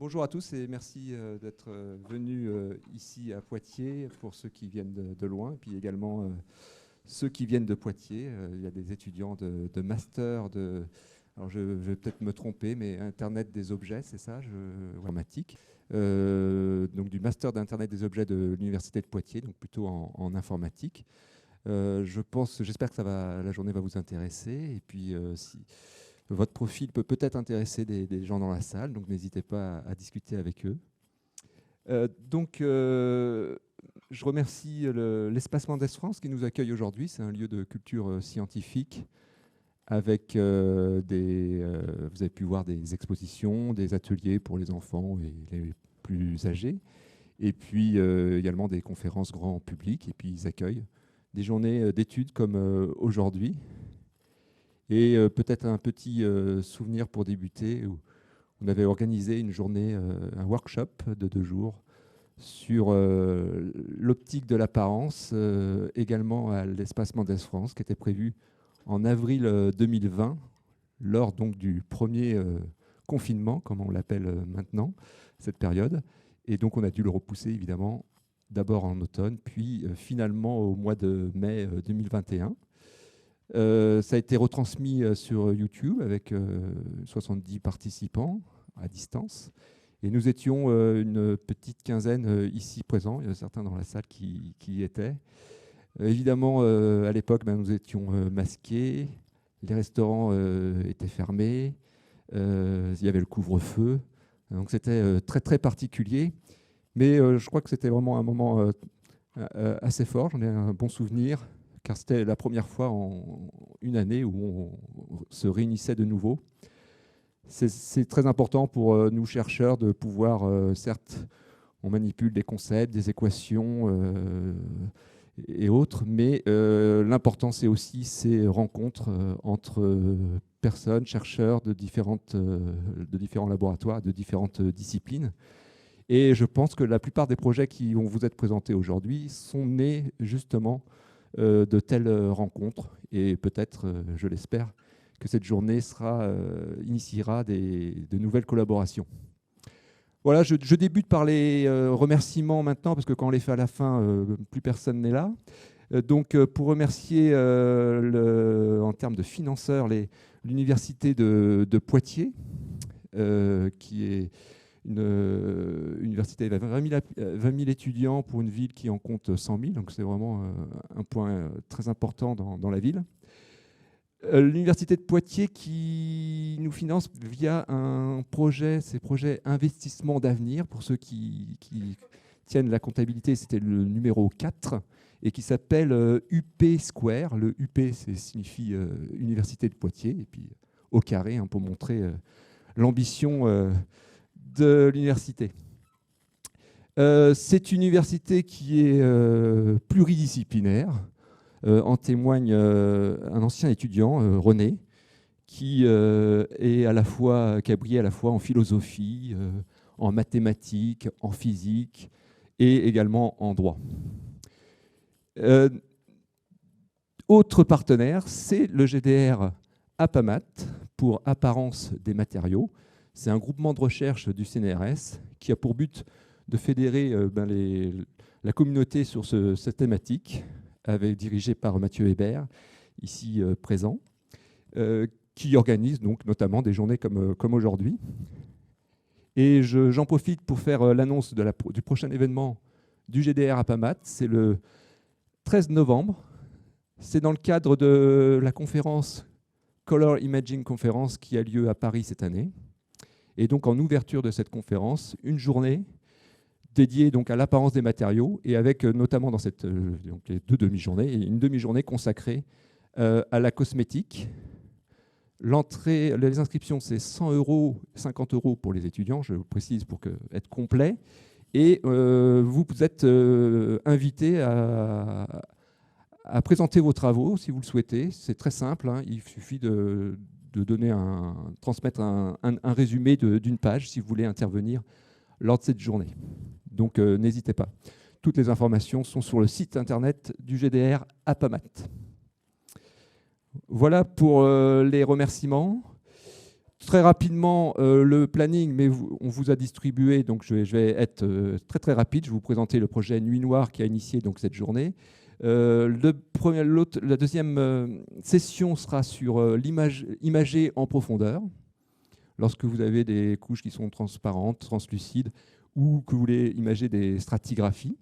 Bonjour à tous et merci d'être venus ici à Poitiers pour ceux qui viennent de loin, puis également ceux qui viennent de Poitiers. Il y a des étudiants de master alors je vais peut-être me tromper, mais Internet des objets, c'est ça, informatique. Donc du master d'Internet des objets de l'Université de Poitiers, donc plutôt en informatique. J'espère que la journée va vous intéresser. Et puis, si votre profil peut peut-être intéresser des gens dans la salle, donc n'hésitez pas à discuter avec eux. Je remercie l'Espace Mendès France qui nous accueille aujourd'hui. C'est un lieu de culture scientifique avec vous avez pu voir des expositions, des ateliers pour les enfants et les plus âgés, et puis également des conférences grand public. Et puis ils accueillent des journées d'études comme aujourd'hui. Et peut-être un petit souvenir pour débuter, où on avait organisé une journée, un workshop de 2 jours sur l'optique de l'apparence, également à l'Espace Mendès France, qui était prévu en avril 2020, lors donc du premier confinement, comme on l'appelle maintenant, cette période. Et donc on a dû le repousser évidemment, d'abord en automne, puis finalement au mois de mai 2021. Ça a été retransmis sur YouTube avec 70 participants à distance. Et nous étions une petite quinzaine ici présents. Il y a certains dans la salle qui y étaient. Évidemment, à l'époque, nous étions masqués. Les restaurants étaient fermés. Il y avait le couvre-feu. Donc c'était très, très particulier. Mais je crois que c'était vraiment un moment assez fort. J'en ai un bon souvenir, car c'était la première fois en une année où on se réunissait de nouveau. C'est très important pour nous chercheurs de pouvoir, certes, on manipule des concepts, des équations et autres, mais l'important c'est aussi ces rencontres entre personnes, chercheurs de différents laboratoires, de différentes disciplines. Et je pense que la plupart des projets qui vont vous être présentés aujourd'hui sont nés justement de telles rencontres, et peut-être, je l'espère, que cette journée initiera de nouvelles collaborations. Voilà, je débute par les remerciements maintenant, parce que quand on les fait à la fin, plus personne n'est là. Pour remercier en termes de financeurs l'Université de Poitiers, qui est une université avec 20 000 étudiants pour une ville qui en compte 100 000, donc c'est vraiment un point très important dans la ville. L'Université de Poitiers qui nous finance via un projet, ces projets investissement d'avenir, pour ceux qui tiennent la comptabilité, c'était le numéro 4, et qui s'appelle UP Square. Le UP, signifie Université de Poitiers, et puis au carré, pour montrer l'ambition de l'université. C'est une université qui est pluridisciplinaire. En témoigne un ancien étudiant, René, qui a brillé à la fois en philosophie, en mathématiques, en physique et également en droit. Autre partenaire, c'est le GDR APAMAT, pour Apparence des matériaux. C'est un groupement de recherche du CNRS qui a pour but de fédérer la communauté sur cette thématique, dirigé par Mathieu Hébert, ici présent, qui organise donc notamment des journées comme aujourd'hui. Et j'en profite pour faire l'annonce du prochain événement du GDR APAMAT. C'est le 13 novembre. C'est dans le cadre de la conférence Color Imaging Conference qui a lieu à Paris cette année. Et donc en ouverture de cette conférence, une journée dédiée donc à l'apparence des matériaux, et avec notamment dans les 2 demi-journées, une demi-journée consacrée à la cosmétique. Les inscriptions, c'est 100 €, 50 € pour les étudiants, je vous précise pour être complet. Et vous êtes invités à présenter vos travaux si vous le souhaitez. C'est très simple, il suffit de transmettre un résumé d'une page si vous voulez intervenir lors de cette journée. Donc n'hésitez pas. Toutes les informations sont sur le site internet du GDR APAMAT. Voilà pour les remerciements. très rapidement le planning, mais on vous a distribué, donc je vais être très très rapide. Je vais vous présenter le projet Nuit Noire qui a initié donc cette journée. La deuxième session sera sur l'imager en profondeur. Lorsque vous avez des couches qui sont transparentes, translucides, ou que vous voulez imager des stratigraphies.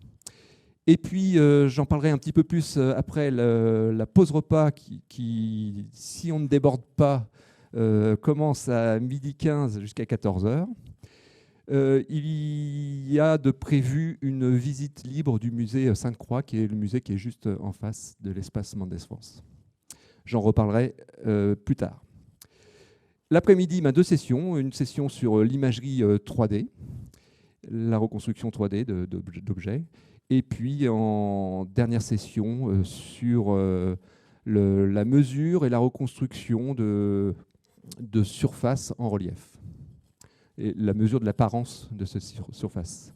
Et puis, j'en parlerai un petit peu plus après la pause repas qui, si on ne déborde pas, commence à 12h15 jusqu'à 14h. Il y a de prévu une visite libre du musée Sainte-Croix, qui est le musée qui est juste en face de l'espace Mendès France. J'en reparlerai plus tard. L'après-midi, deux sessions. Une session sur l'imagerie 3D, la reconstruction 3D d'objets. Et puis, en dernière session, sur la mesure et la reconstruction de surfaces en relief. Et la mesure de l'apparence de cette surface.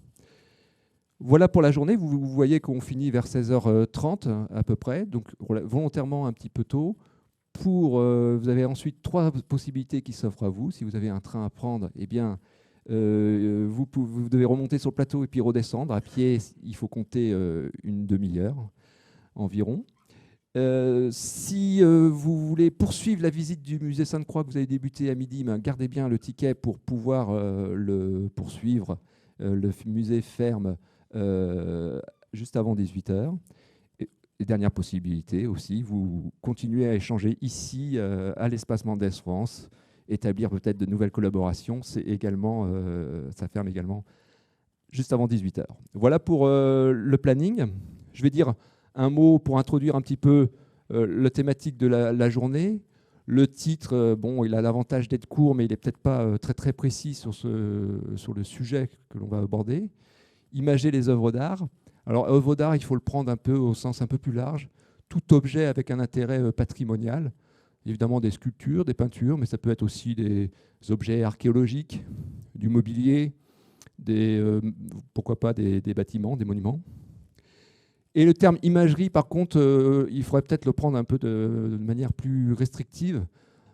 Voilà pour la journée. Vous voyez qu'on finit vers 16h30 à peu près, donc volontairement un petit peu tôt. Vous avez ensuite 3 possibilités qui s'offrent à vous. Si vous avez un train à prendre, eh bien, vous devez remonter sur le plateau et puis redescendre. À pied, il faut compter une demi-heure environ. Si vous voulez poursuivre la visite du musée Sainte-Croix que vous avez débuté à midi, gardez bien le ticket pour pouvoir le poursuivre. Le musée ferme juste avant 18h. Et dernière possibilité aussi, vous continuez à échanger ici à l'espace Mendès France, établir peut-être de nouvelles collaborations. C'est également, ça ferme également juste avant 18h. Voilà pour le planning. Je vais dire un mot pour introduire un petit peu la thématique de la journée. Le titre, bon, il a l'avantage d'être court, mais il n'est peut-être pas très très précis sur le sujet que l'on va aborder. Imager les œuvres d'art. Alors, œuvre d'art, il faut le prendre un peu au sens un peu plus large. Tout objet avec un intérêt patrimonial. Évidemment, des sculptures, des peintures, mais ça peut être aussi des objets archéologiques, du mobilier, pourquoi pas des bâtiments, des monuments. Et le terme imagerie, par contre, il faudrait peut-être le prendre un peu de manière plus restrictive.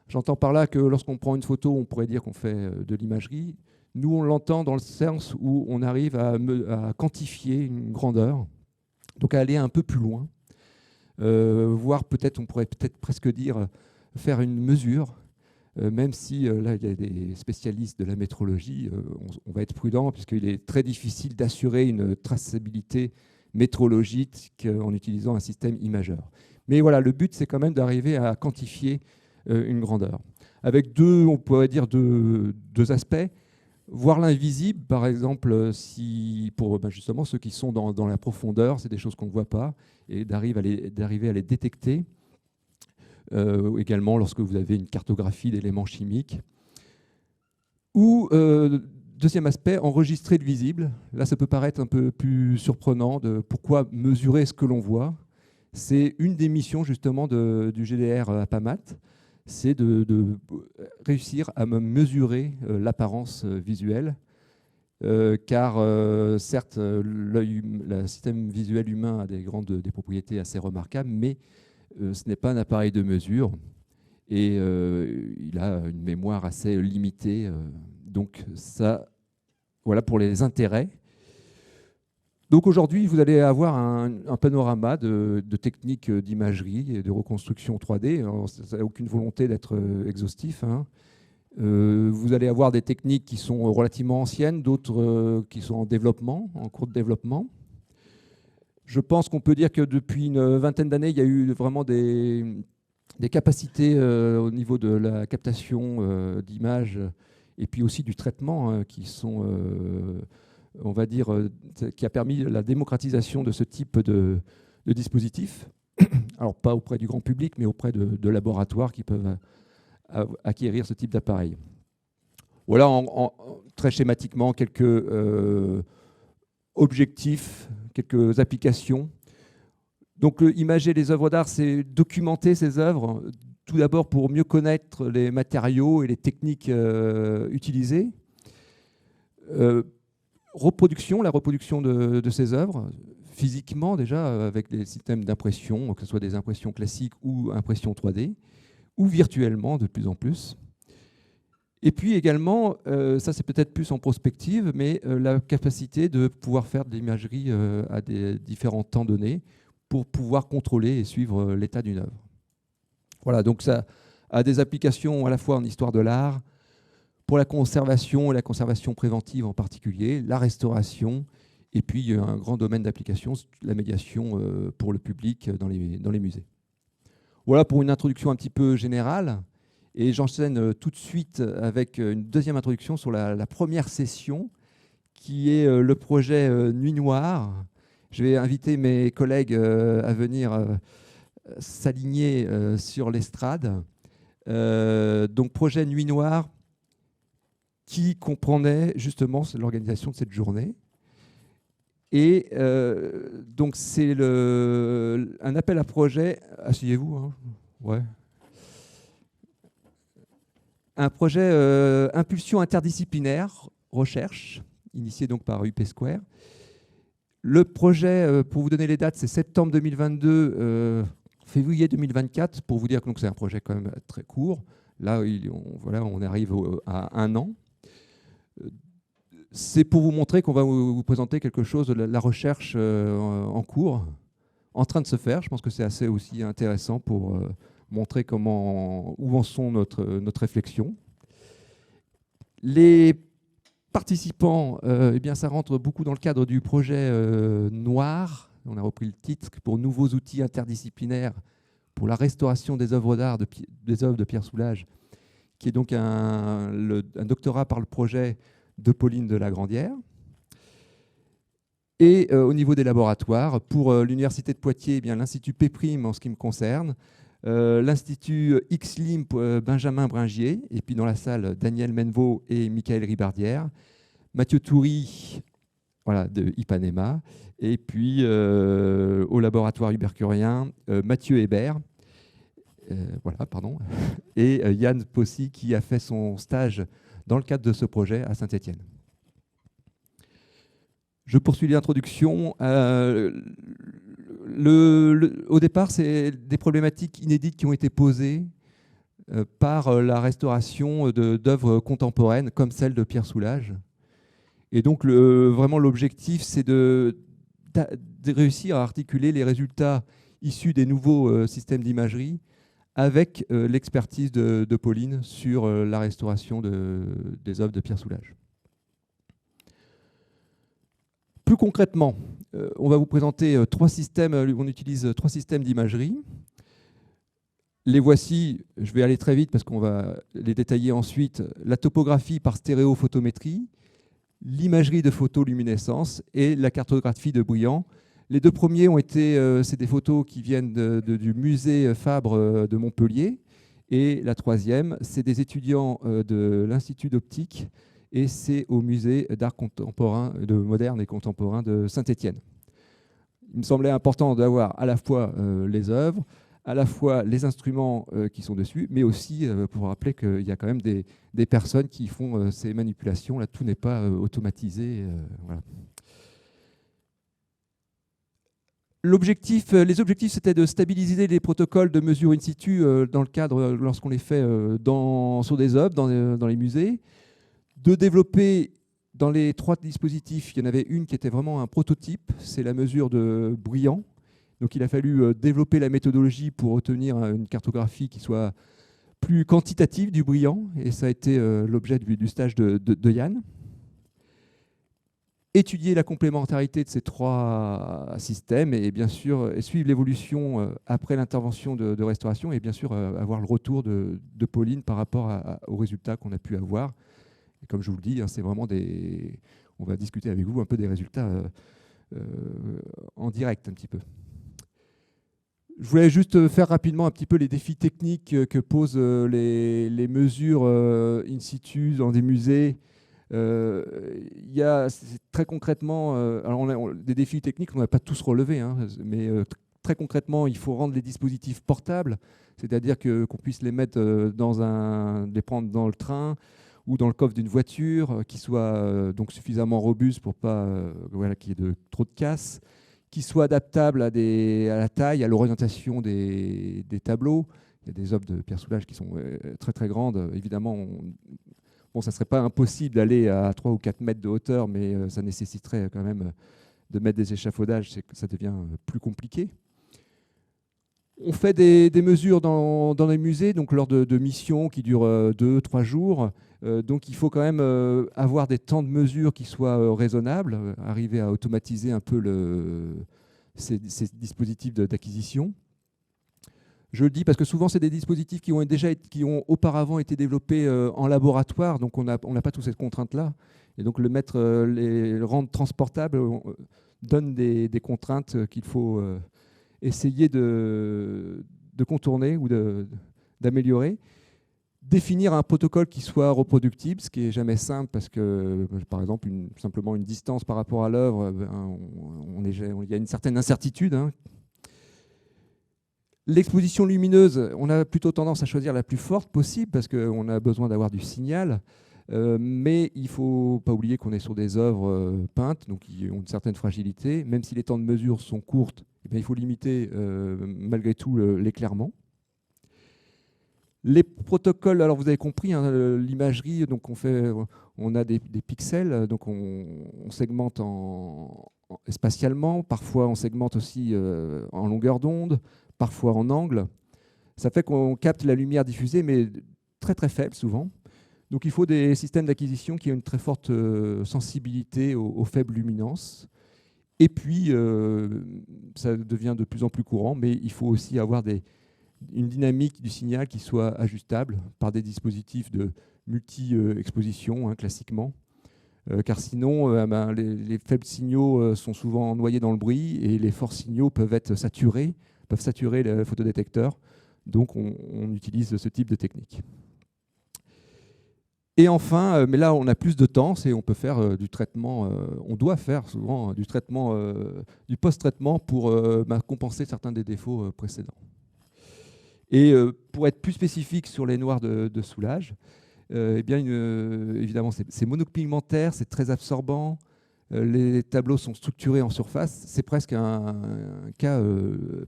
J'entends par là que lorsqu'on prend une photo, on pourrait dire qu'on fait de l'imagerie. Nous, on l'entend dans le sens où on arrive à quantifier une grandeur, donc à aller un peu plus loin, voire peut-être, on pourrait peut-être presque dire, faire une mesure, même si là, il y a des spécialistes de la métrologie, on va être prudent, puisqu'il est très difficile d'assurer une traçabilité métrologique en utilisant un système imageur. Mais voilà, le but, c'est quand même d'arriver à quantifier une grandeur. Avec on pourrait dire deux aspects. Voir l'invisible, par exemple, pour justement ceux qui sont dans la profondeur, c'est des choses qu'on ne voit pas, et d'arriver à les détecter. Également lorsque vous avez une cartographie d'éléments chimiques. Ou, deuxième aspect, enregistrer le visible. Là, ça peut paraître un peu plus surprenant de pourquoi mesurer ce que l'on voit. C'est une des missions justement du GDR à PAMAT, c'est de réussir à mesurer l'apparence visuelle, car certes, le système visuel humain a des propriétés assez remarquables, mais ce n'est pas un appareil de mesure, et il a une mémoire assez limitée. Donc ça, voilà pour les intérêts. Donc aujourd'hui, vous allez avoir un panorama de techniques d'imagerie et de reconstruction 3D. Alors, ça n'a aucune volonté d'être exhaustif, hein. Vous allez avoir des techniques qui sont relativement anciennes, d'autres qui sont en cours de développement. Je pense qu'on peut dire que depuis une vingtaine d'années, il y a eu vraiment des capacités au niveau de la captation d'images et puis aussi du traitement qui sont... on va dire, qui a permis la démocratisation de ce type de dispositif. Alors, pas auprès du grand public, mais auprès de laboratoires qui peuvent acquérir ce type d'appareil. Voilà, très schématiquement, quelques objectifs, quelques applications. Donc, imager les œuvres d'art, c'est documenter ces œuvres, tout d'abord pour mieux connaître les matériaux et les techniques utilisées. La reproduction de ces œuvres, physiquement déjà, avec des systèmes d'impression, que ce soit des impressions classiques ou impressions 3D, ou virtuellement de plus en plus. Et puis également, ça c'est peut-être plus en prospective, mais la capacité de pouvoir faire de l'imagerie à des différents temps donnés pour pouvoir contrôler et suivre l'état d'une œuvre. Voilà, donc ça a des applications à la fois en histoire de l'art, pour la conservation et la conservation préventive en particulier, la restauration, et puis un grand domaine d'application, la médiation pour le public dans les musées. Voilà pour une introduction un petit peu générale. Et j'enchaîne tout de suite avec une deuxième introduction sur la première session, qui est le projet Nuit Noire. Je vais inviter mes collègues à venir s'aligner sur l'estrade. Donc projet Nuit Noire qui comprenait justement l'organisation de cette journée. Et donc c'est un appel à projet. Asseyez-vous, hein. Ouais. Un projet impulsion interdisciplinaire, recherche, initié donc par UP Square. Le projet, pour vous donner les dates, c'est septembre 2022, février 2024, pour vous dire que c'est un projet quand même très court. Là, on arrive à 1 an. C'est pour vous montrer qu'on va vous présenter quelque chose de la recherche en cours, en train de se faire. Je pense que c'est assez aussi intéressant pour montrer où en sont notre réflexion. Les participants, eh bien, ça rentre beaucoup dans le cadre du projet Noir. On a repris le titre pour nouveaux outils interdisciplinaires pour la restauration des œuvres d'art des œuvres de Pierre Soulages, qui est donc un doctorat par le projet de Pauline de la Grandière. Et au niveau des laboratoires, pour l'Université de Poitiers, eh bien, l'Institut P' en ce qui me concerne, l'Institut XLIM Benjamin Bringier, et puis dans la salle Daniel Menvaux et Michael Ribardière, Mathieu Toury, voilà, de Ipanema, et puis au laboratoire Hubercurien, Mathieu Hébert, voilà, pardon, et Yann Possy qui a fait son stage dans le cadre de ce projet à Saint-Étienne. Je poursuis l'introduction. Au départ, c'est des problématiques inédites qui ont été posées par la restauration d'œuvres contemporaines comme celle de Pierre Soulages. Et donc, vraiment, l'objectif, c'est de réussir à articuler les résultats issus des nouveaux systèmes d'imagerie avec l'expertise de Pauline sur la restauration des œuvres de Pierre Soulages. Plus concrètement, on va vous présenter 3 systèmes. On utilise 3 systèmes d'imagerie. Les voici, je vais aller très vite parce qu'on va les détailler ensuite. La topographie par stéréophotométrie, l'imagerie de photoluminescence et la cartographie de brillant. Les 2 premiers ont été, c'est des photos qui viennent du musée Fabre de Montpellier. Et la 3e, c'est des étudiants de l'Institut d'optique. Et c'est au musée d'art contemporain, de moderne et contemporain de Saint-Étienne. Il me semblait important d'avoir à la fois les œuvres, à la fois les instruments qui sont dessus, mais aussi pour rappeler qu'il y a quand même des personnes qui font ces manipulations. Là, tout n'est pas automatisé. Voilà. Les objectifs, c'était de stabiliser les protocoles de mesure in situ dans le cadre, lorsqu'on les fait sur des œuvres, dans les musées, de développer dans les 3 dispositifs, il y en avait une qui était vraiment un prototype, c'est la mesure de brillant. Donc il a fallu développer la méthodologie pour obtenir une cartographie qui soit plus quantitative du brillant, et ça a été l'objet du stage de Yann. Étudier la complémentarité de ces 3 systèmes et bien sûr suivre l'évolution après l'intervention de restauration et bien sûr avoir le retour de Pauline par rapport aux résultats qu'on a pu avoir. Et comme je vous le dis, c'est vraiment on va discuter avec vous un peu des résultats en direct un petit peu. Je voulais juste faire rapidement un petit peu les défis techniques que posent les mesures in situ dans des musées. Il y a très concrètement, alors des défis techniques, on n'a pas tous relevés, mais très concrètement, il faut rendre les dispositifs portables, c'est-à-dire qu'on puisse les mettre les prendre dans le train ou dans le coffre d'une voiture, qui soit donc suffisamment robuste pour pas qu'il y ait trop de casse, qui soit adaptable à la taille, à l'orientation des tableaux. Il y a des œuvres de Pierre Soulages qui sont très très grandes. Évidemment, Bon, ça ne serait pas impossible d'aller à 3 ou 4 mètres de hauteur, mais ça nécessiterait quand même de mettre des échafaudages, ça devient plus compliqué. On fait des mesures dans les musées, donc lors de missions qui durent 2-3 jours. Donc il faut quand même avoir des temps de mesure qui soient raisonnables, arriver à automatiser un peu ces dispositifs d'acquisition. Je le dis parce que souvent, c'est des dispositifs qui ont auparavant été développés en laboratoire, donc on n'a pas toute cette contrainte-là. Et donc le rendre transportable donne des contraintes qu'il faut essayer de contourner ou d'améliorer. Définir un protocole qui soit reproductible, ce qui n'est jamais simple parce que, par exemple, simplement une distance par rapport à l'œuvre, il y a une certaine incertitude. Hein. L'exposition lumineuse, on a plutôt tendance à choisir la plus forte possible parce qu'on a besoin d'avoir du signal. Mais il ne faut pas oublier qu'on est sur des œuvres peintes, donc qui ont une certaine fragilité. Même si les temps de mesure sont courtes, eh bien, il faut limiter malgré tout l'éclairement. Les protocoles, alors vous avez compris, hein, l'imagerie, donc on a des pixels, donc on segmente spatialement, parfois on segmente aussi en longueur d'onde, parfois en angle. Ça fait qu'on capte la lumière diffusée, mais très très faible souvent. Donc il faut des systèmes d'acquisition qui ont une très forte sensibilité aux faibles luminances. Et puis, ça devient de plus en plus courant, mais il faut aussi avoir une dynamique du signal qui soit ajustable par des dispositifs de multi-exposition, hein, classiquement. Car sinon, les faibles signaux sont souvent noyés dans le bruit et les forts signaux peuvent saturer le photodétecteur. Donc, on utilise ce type de technique. Et enfin, mais là on a plus de temps, on peut faire du traitement, on doit faire souvent du traitement, du post-traitement pour compenser certains des défauts précédents. Et pour être plus spécifique sur les noirs de Soulages, eh bien évidemment c'est monopigmentaire, c'est très absorbant, les tableaux sont structurés en surface, c'est presque un cas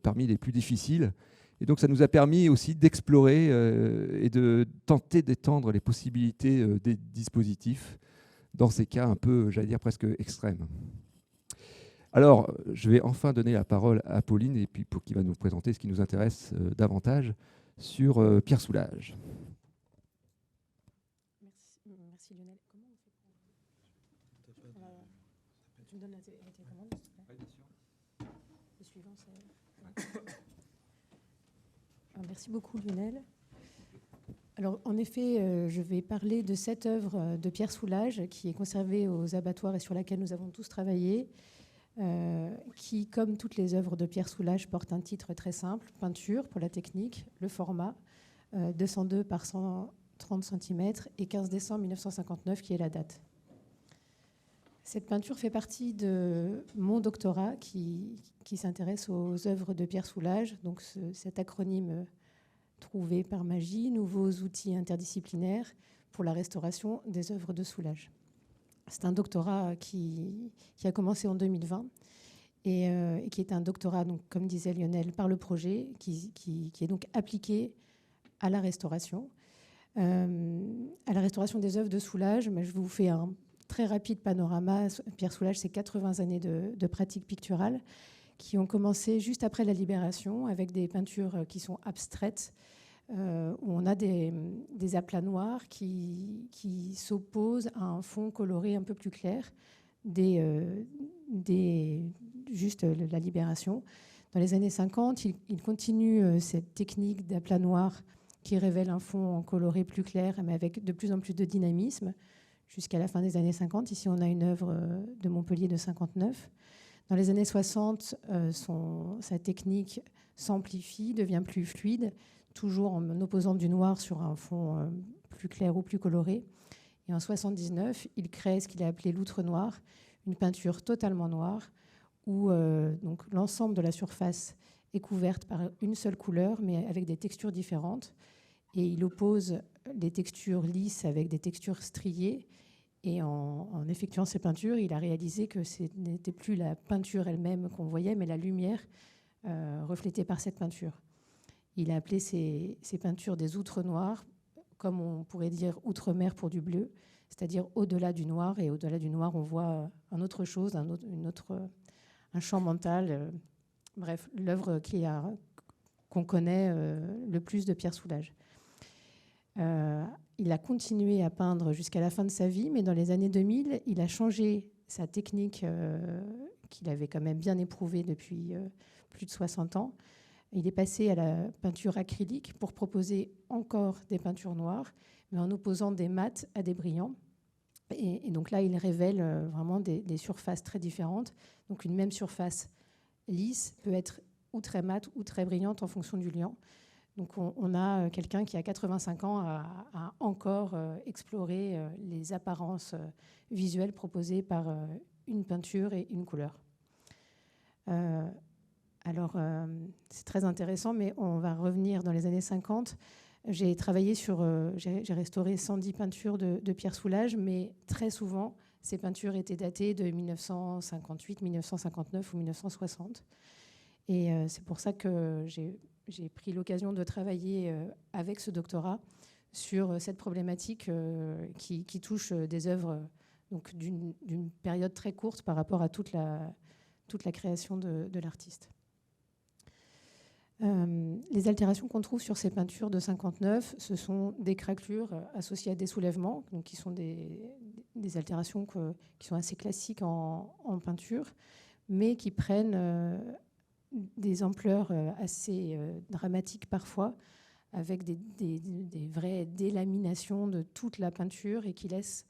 parmi les plus difficiles. Et donc ça nous a permis aussi d'explorer et de tenter d'étendre les possibilités des dispositifs dans ces cas un peu, j'allais dire, presque extrêmes. Alors, je vais enfin donner la parole à Pauline, et puis qui va nous présenter ce qui nous intéresse davantage sur Pierre Soulages. Merci Lionel. Comment on fait pour... Tu me donnes la télécommande, s'il te plaît ? Oui, bien sûr. Le suivant, c'est... Merci beaucoup Lionel. Alors en effet, je vais parler de cette œuvre de Pierre Soulages qui est conservée aux abattoirs et sur laquelle nous avons tous travaillé, qui, comme toutes les œuvres de Pierre Soulages, porte un titre très simple, peinture pour la technique, le format, 202 par 130 cm et 15 décembre 1959 qui est la date. Cette peinture fait partie de mon doctorat qui s'intéresse aux œuvres de Pierre Soulages, donc cet acronyme trouvé par magie, nouveaux outils interdisciplinaires pour la restauration des œuvres de Soulages. C'est un doctorat qui a commencé en 2020 et qui est un doctorat, donc, comme disait Lionel, par le projet, qui est donc appliqué à la restauration des œuvres de Soulages. Mais je vous fais un très rapide panorama. Pierre Soulages, c'est 80 années de pratique picturale qui ont commencé juste après la Libération avec des peintures qui sont abstraites, où on a des aplats noirs qui s'opposent à un fond coloré un peu plus clair juste la Libération. Dans les années 50, il continue cette technique d'aplat noir qui révèle un fond coloré plus clair, mais avec de plus en plus de dynamisme, jusqu'à la fin des années 50. Ici, on a une œuvre de Montpellier de 59. Dans les années 60, sa technique s'amplifie, devient plus fluide, toujours en opposant du noir sur un fond plus clair ou plus coloré. Et en 79, il crée ce qu'il a appelé l'outre noir, une peinture totalement noire, où donc, l'ensemble de la surface est couverte par une seule couleur, mais avec des textures différentes. Et il oppose les textures lisses avec des textures striées. Et en effectuant ces peintures, il a réalisé que ce n'était plus la peinture elle-même qu'on voyait, mais la lumière reflétée par cette peinture. Il a appelé ces peintures des outres noirs, comme on pourrait dire outre-mer pour du bleu, c'est-à-dire au-delà du noir. Et au-delà du noir, on voit un autre chose, un champ mental. Bref, l'œuvre qu'on connaît le plus de Pierre Soulages. Il a continué à peindre jusqu'à la fin de sa vie, mais dans les années 2000, il a changé sa technique qu'il avait quand même bien éprouvée depuis plus de 60 ans. Il est passé à la peinture acrylique pour proposer encore des peintures noires, mais en opposant des mats à des brillants. Et donc là, il révèle vraiment des surfaces très différentes. Donc une même surface lisse peut être ou très mate ou très brillante en fonction du liant. Donc on a quelqu'un qui a 85 ans a encore exploré les apparences visuelles proposées par une peinture et une couleur. Alors, c'est très intéressant, mais on va revenir dans les années 50. J'ai travaillé j'ai restauré 110 peintures de Pierre Soulages, mais très souvent, ces peintures étaient datées de 1958, 1959 ou 1960. Et c'est pour ça que j'ai pris l'occasion de travailler avec ce doctorat sur cette problématique qui touche des œuvres donc d'une période très courte par rapport à toute la création de l'artiste. Les altérations qu'on trouve sur ces peintures de 59, ce sont des craquelures associées à des soulèvements, donc qui sont des altérations qui sont assez classiques en peinture, mais qui prennent des ampleurs assez dramatiques parfois, avec des vraies délaminations de toute la peinture et qui laissent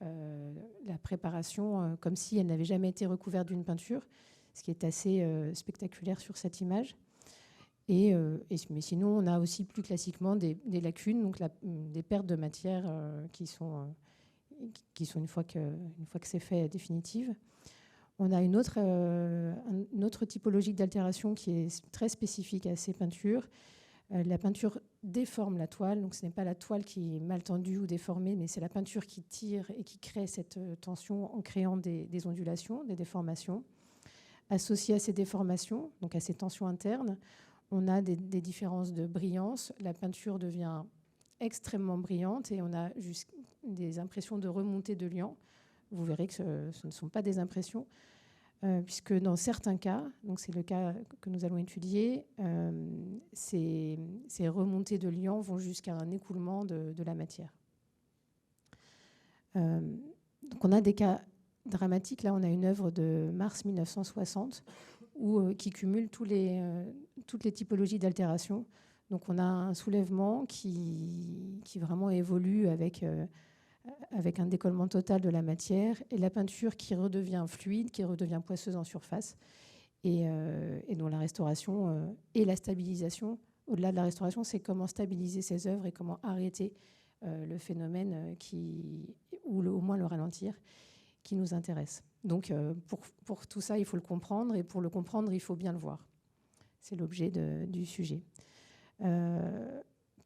la préparation comme si elle n'avait jamais été recouverte d'une peinture, ce qui est assez spectaculaire sur cette image. Mais sinon, on a aussi plus classiquement des lacunes, donc des pertes de matière qui sont une fois que c'est fait, définitives. On a une autre typologie d'altération qui est très spécifique à ces peintures. La peinture déforme la toile, donc ce n'est pas la toile qui est mal tendue ou déformée, mais c'est la peinture qui tire et qui crée cette tension en créant des ondulations, des déformations. Associées à ces déformations, donc à ces tensions internes, on a des différences de brillance. La peinture devient extrêmement brillante et on a des impressions de remontée de liant. Vous verrez que ce ne sont pas des impressions, puisque dans certains cas, donc c'est le cas que nous allons étudier, ces remontées de liant vont jusqu'à un écoulement de la matière. Donc on a des cas dramatiques. Là, on a une œuvre de mars 1960 qui cumule toutes les typologies d'altération. Donc on a un soulèvement qui vraiment évolue avec un décollement total de la matière et la peinture qui redevient fluide, qui redevient poisseuse en surface et dont la restauration et la stabilisation, au-delà de la restauration, c'est comment stabiliser ces œuvres et comment arrêter le phénomène ou au moins le ralentir, qui nous intéresse. Donc pour tout ça, il faut le comprendre et pour le comprendre, il faut bien le voir. C'est l'objet du sujet.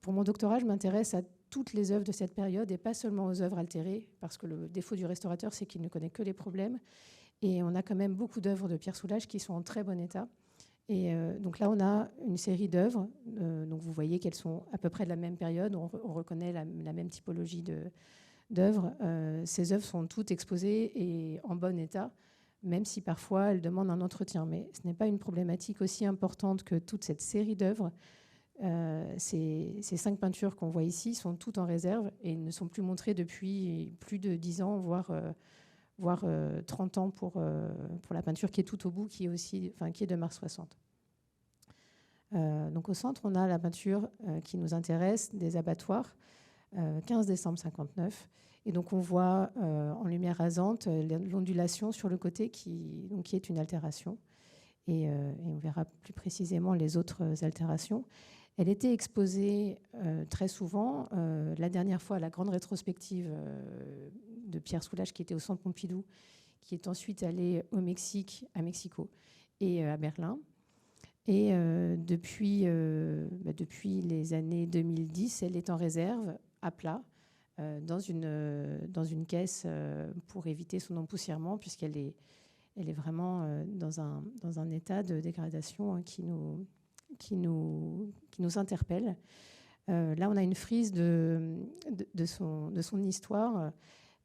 Pour mon doctorat, je m'intéresse à toutes les œuvres de cette période et pas seulement aux œuvres altérées, parce que le défaut du restaurateur, c'est qu'il ne connaît que les problèmes. Et on a quand même beaucoup d'œuvres de Pierre Soulages qui sont en très bon état. Et donc là, on a une série d'œuvres. Donc vous voyez qu'elles sont à peu près de la même période. On reconnaît la même typologie d'œuvres. Ces œuvres sont toutes exposées et en bon état, même si parfois elles demandent un entretien. Mais ce n'est pas une problématique aussi importante que toute cette série d'œuvres. Ces 5 peintures qu'on voit ici sont toutes en réserve et ne sont plus montrées depuis plus de 10 ans, voire 30 ans pour la peinture qui est tout au bout, qui est de mars 60. Donc au centre, on a la peinture qui nous intéresse, des abattoirs, 15 décembre 59. Et donc on voit en lumière rasante l'ondulation sur le côté qui est une altération. Et on verra plus précisément les autres altérations. Elle était exposée très souvent. La dernière fois, à la grande rétrospective de Pierre Soulages, qui était au Centre Pompidou, qui est ensuite allé au Mexique, à Mexico et à Berlin. Et depuis les années 2010, elle est en réserve, à plat, dans une caisse pour éviter son empoussièrement, puisqu'elle est vraiment dans un état de dégradation qui nous interpelle. Là, on a une frise de son histoire.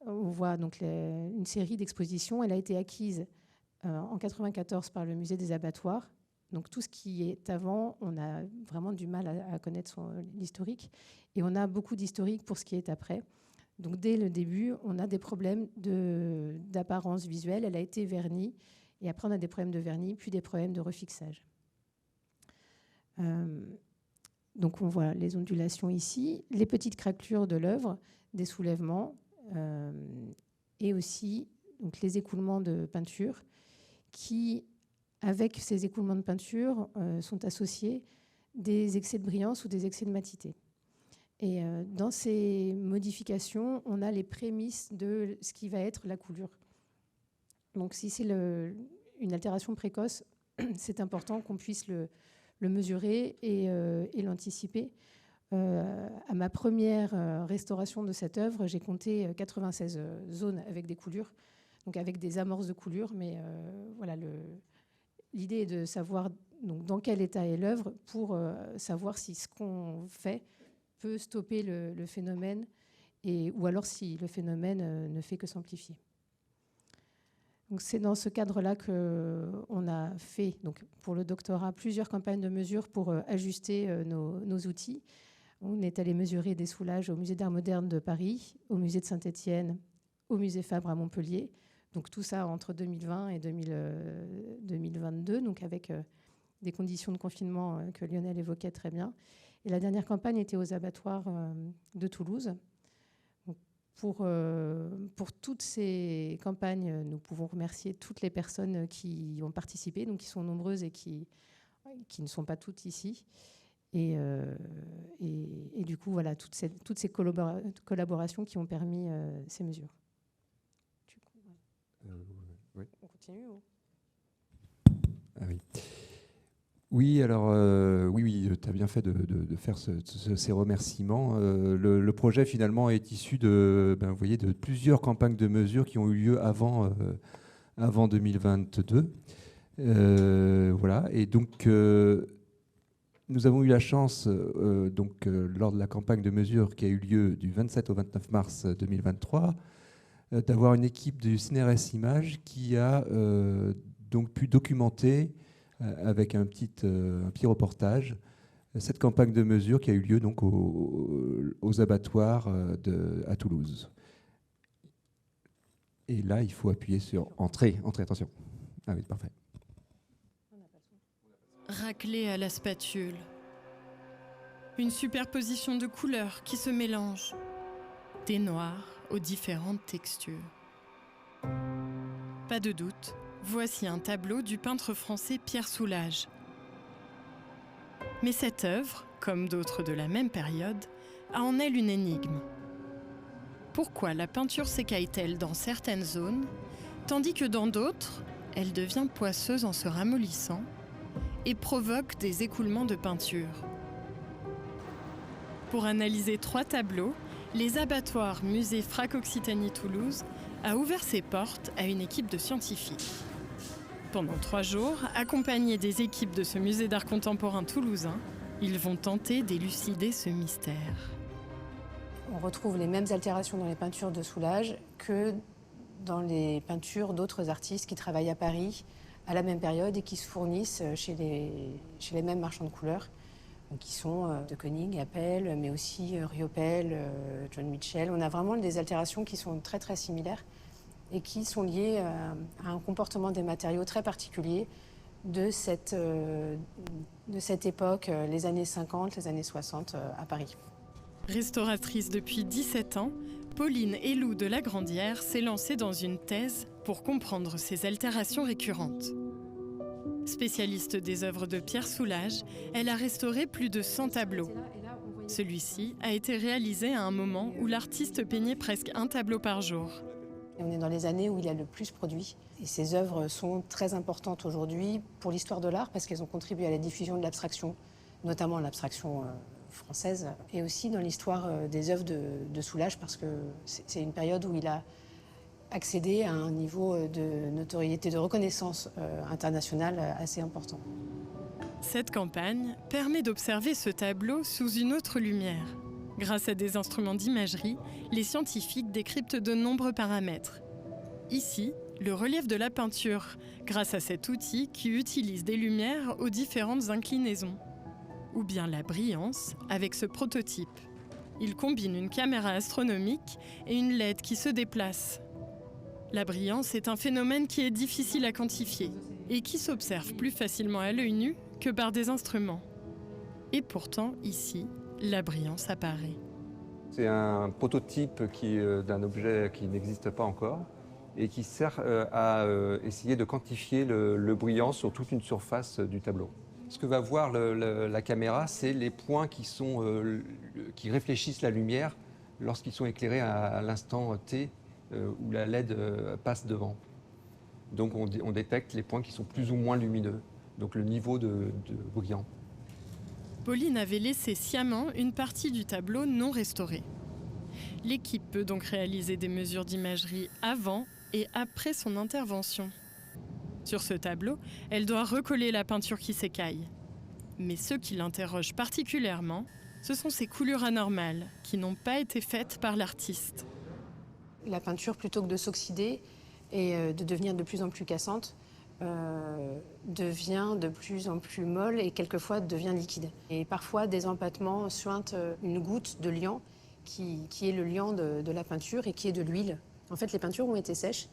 On voit donc une série d'expositions. Elle a été acquise en 1994 par le musée des abattoirs. Donc tout ce qui est avant, on a vraiment du mal à connaître l'historique. Et on a beaucoup d'historique pour ce qui est après. Donc dès le début, on a des problèmes d'apparence visuelle. Elle a été vernie. Et après, on a des problèmes de vernis, puis des problèmes de refixage. Donc on voit les ondulations ici, les petites craquelures de l'œuvre, des soulèvements, et aussi donc, les écoulements de peinture qui, avec ces écoulements de peinture, sont associés des excès de brillance ou des excès de matité. Et dans ces modifications, on a les prémices de ce qui va être la coulure. Donc si c'est une altération précoce, c'est important qu'on puisse le mesurer et l'anticiper. À ma première restauration de cette œuvre, j'ai compté 96 zones avec des coulures, donc avec des amorces de coulures. Mais voilà, l'idée est de savoir donc, dans quel état est l'œuvre pour savoir si ce qu'on fait peut stopper le phénomène ou alors si le phénomène ne fait que s'amplifier. Donc c'est dans ce cadre-là qu'on a fait, donc pour le doctorat, plusieurs campagnes de mesure pour ajuster nos outils. On est allé mesurer des soulages au Musée d'Art moderne de Paris, au Musée de Saint-Étienne, au Musée Fabre à Montpellier. Donc tout ça entre 2020 et 2022, donc avec des conditions de confinement que Lionel évoquait très bien. Et la dernière campagne était aux abattoirs de Toulouse. Pour toutes ces campagnes, nous pouvons remercier toutes les personnes qui ont participé, donc qui sont nombreuses et qui ne sont pas toutes ici. Et du coup, voilà, toutes ces collaborations qui ont permis ces mesures. Oui. On continue ou... Ah oui. Oui, alors oui, tu as bien fait de faire ces remerciements. Le projet finalement est issu vous voyez, de plusieurs campagnes de mesures qui ont eu lieu avant 2022. Voilà, et donc nous avons eu la chance, lors de la campagne de mesures qui a eu lieu du 27 au 29 mars 2023, d'avoir une équipe du CNRS Images qui a donc pu documenter avec un petit reportage cette campagne de mesures qui a eu lieu donc aux abattoirs à Toulouse. Et là, il faut appuyer sur entrée, attention. Ah oui, parfait. Raclé à la spatule. Une superposition de couleurs qui se mélangent. Des noirs aux différentes textures. Pas de doute. Voici un tableau du peintre français Pierre Soulages. Mais cette œuvre, comme d'autres de la même période, a en elle une énigme. Pourquoi la peinture s'écaille-t-elle dans certaines zones, tandis que dans d'autres, elle devient poisseuse en se ramollissant et provoque des écoulements de peinture? Pour analyser 3 tableaux, les abattoirs Musée Frac Occitanie Toulouse a ouvert ses portes à une équipe de scientifiques. Pendant 3 jours, accompagnés des équipes de ce musée d'art contemporain toulousain, ils vont tenter d'élucider ce mystère. On retrouve les mêmes altérations dans les peintures de Soulages que dans les peintures d'autres artistes qui travaillent à Paris à la même période et qui se fournissent chez les mêmes marchands de couleurs, qui sont de Koenig, Appel, mais aussi Riopel, John Mitchell. On a vraiment des altérations qui sont très très similaires et qui sont liées à un comportement des matériaux très particulier de cette époque, les années 50, les années 60 à Paris. Restauratrice depuis 17 ans, Pauline Helou de la Grandière s'est lancée dans une thèse pour comprendre ces altérations récurrentes. Spécialiste des œuvres de Pierre Soulages, elle a restauré plus de 100 tableaux. Celui-ci a été réalisé à un moment où l'artiste peignait presque un tableau par jour. Et on est dans les années où il a le plus produit. Et ces œuvres sont très importantes aujourd'hui pour l'histoire de l'art parce qu'elles ont contribué à la diffusion de l'abstraction, notamment l'abstraction française, et aussi dans l'histoire des œuvres de Soulages parce que c'est une période où il a accédé à un niveau de notoriété, de reconnaissance internationale assez important. Cette campagne permet d'observer ce tableau sous une autre lumière. Grâce à des instruments d'imagerie, les scientifiques décryptent de nombreux paramètres. Ici, le relief de la peinture, grâce à cet outil qui utilise des lumières aux différentes inclinaisons. Ou bien la brillance avec ce prototype. Il combine une caméra astronomique et une LED qui se déplace. La brillance est un phénomène qui est difficile à quantifier et qui s'observe plus facilement à l'œil nu que par des instruments. Et pourtant, ici, la brillance apparaît. C'est un prototype d'un objet qui n'existe pas encore et qui sert à essayer de quantifier le brillant sur toute une surface du tableau. Ce que va voir la caméra, c'est les points qui réfléchissent la lumière lorsqu'ils sont éclairés à l'instant T où la LED passe devant. Donc on détecte les points qui sont plus ou moins lumineux, donc le niveau de brillant. Pauline avait laissé sciemment une partie du tableau non restaurée. L'équipe peut donc réaliser des mesures d'imagerie avant et après son intervention. Sur ce tableau, elle doit recoller la peinture qui s'écaille. Mais ce qui l'interroge particulièrement, ce sont ces coulures anormales qui n'ont pas été faites par l'artiste. La peinture, plutôt que de s'oxyder et de devenir de plus en plus cassante, devient de plus en plus molle et quelquefois devient liquide. Et parfois, des empattements suintent une goutte de liant qui est le liant de la peinture et qui est de l'huile. En fait, les peintures ont été sèches,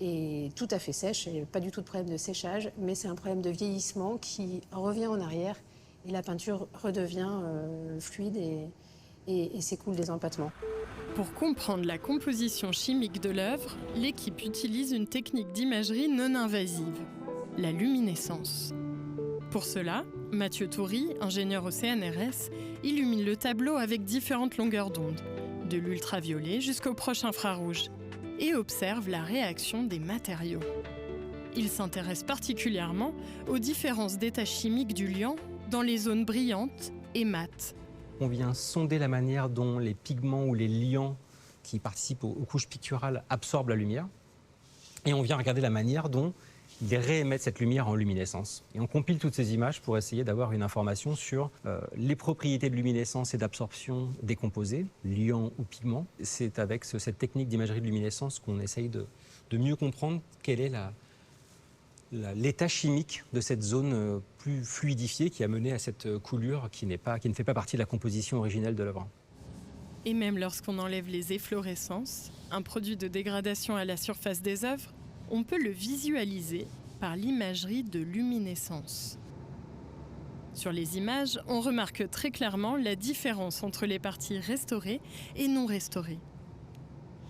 et tout à fait sèches, et pas du tout de problème de séchage, mais c'est un problème de vieillissement qui revient en arrière et la peinture redevient fluide et s'écoule des empattements. Pour comprendre la composition chimique de l'œuvre, l'équipe utilise une technique d'imagerie non invasive, la luminescence. Pour cela, Mathieu Toury, ingénieur au CNRS, illumine le tableau avec différentes longueurs d'onde, de l'ultraviolet jusqu'au proche infrarouge, et observe la réaction des matériaux. Il s'intéresse particulièrement aux différences d'état chimique du liant dans les zones brillantes et mates. On vient sonder la manière dont les pigments ou les liants qui participent aux couches picturales absorbent la lumière. Et on vient regarder la manière dont ils réémettent cette lumière en luminescence. Et on compile toutes ces images pour essayer d'avoir une information sur les propriétés de luminescence et d'absorption des composés, liants ou pigments. C'est avec cette technique d'imagerie de luminescence qu'on essaye de mieux comprendre quel est l'état chimique de cette zone plus fluidifiée qui a mené à cette coulure qui ne fait pas partie de la composition originelle de l'œuvre. Et même lorsqu'on enlève les efflorescences, un produit de dégradation à la surface des œuvres, on peut le visualiser par l'imagerie de luminescence. Sur les images, on remarque très clairement la différence entre les parties restaurées et non restaurées.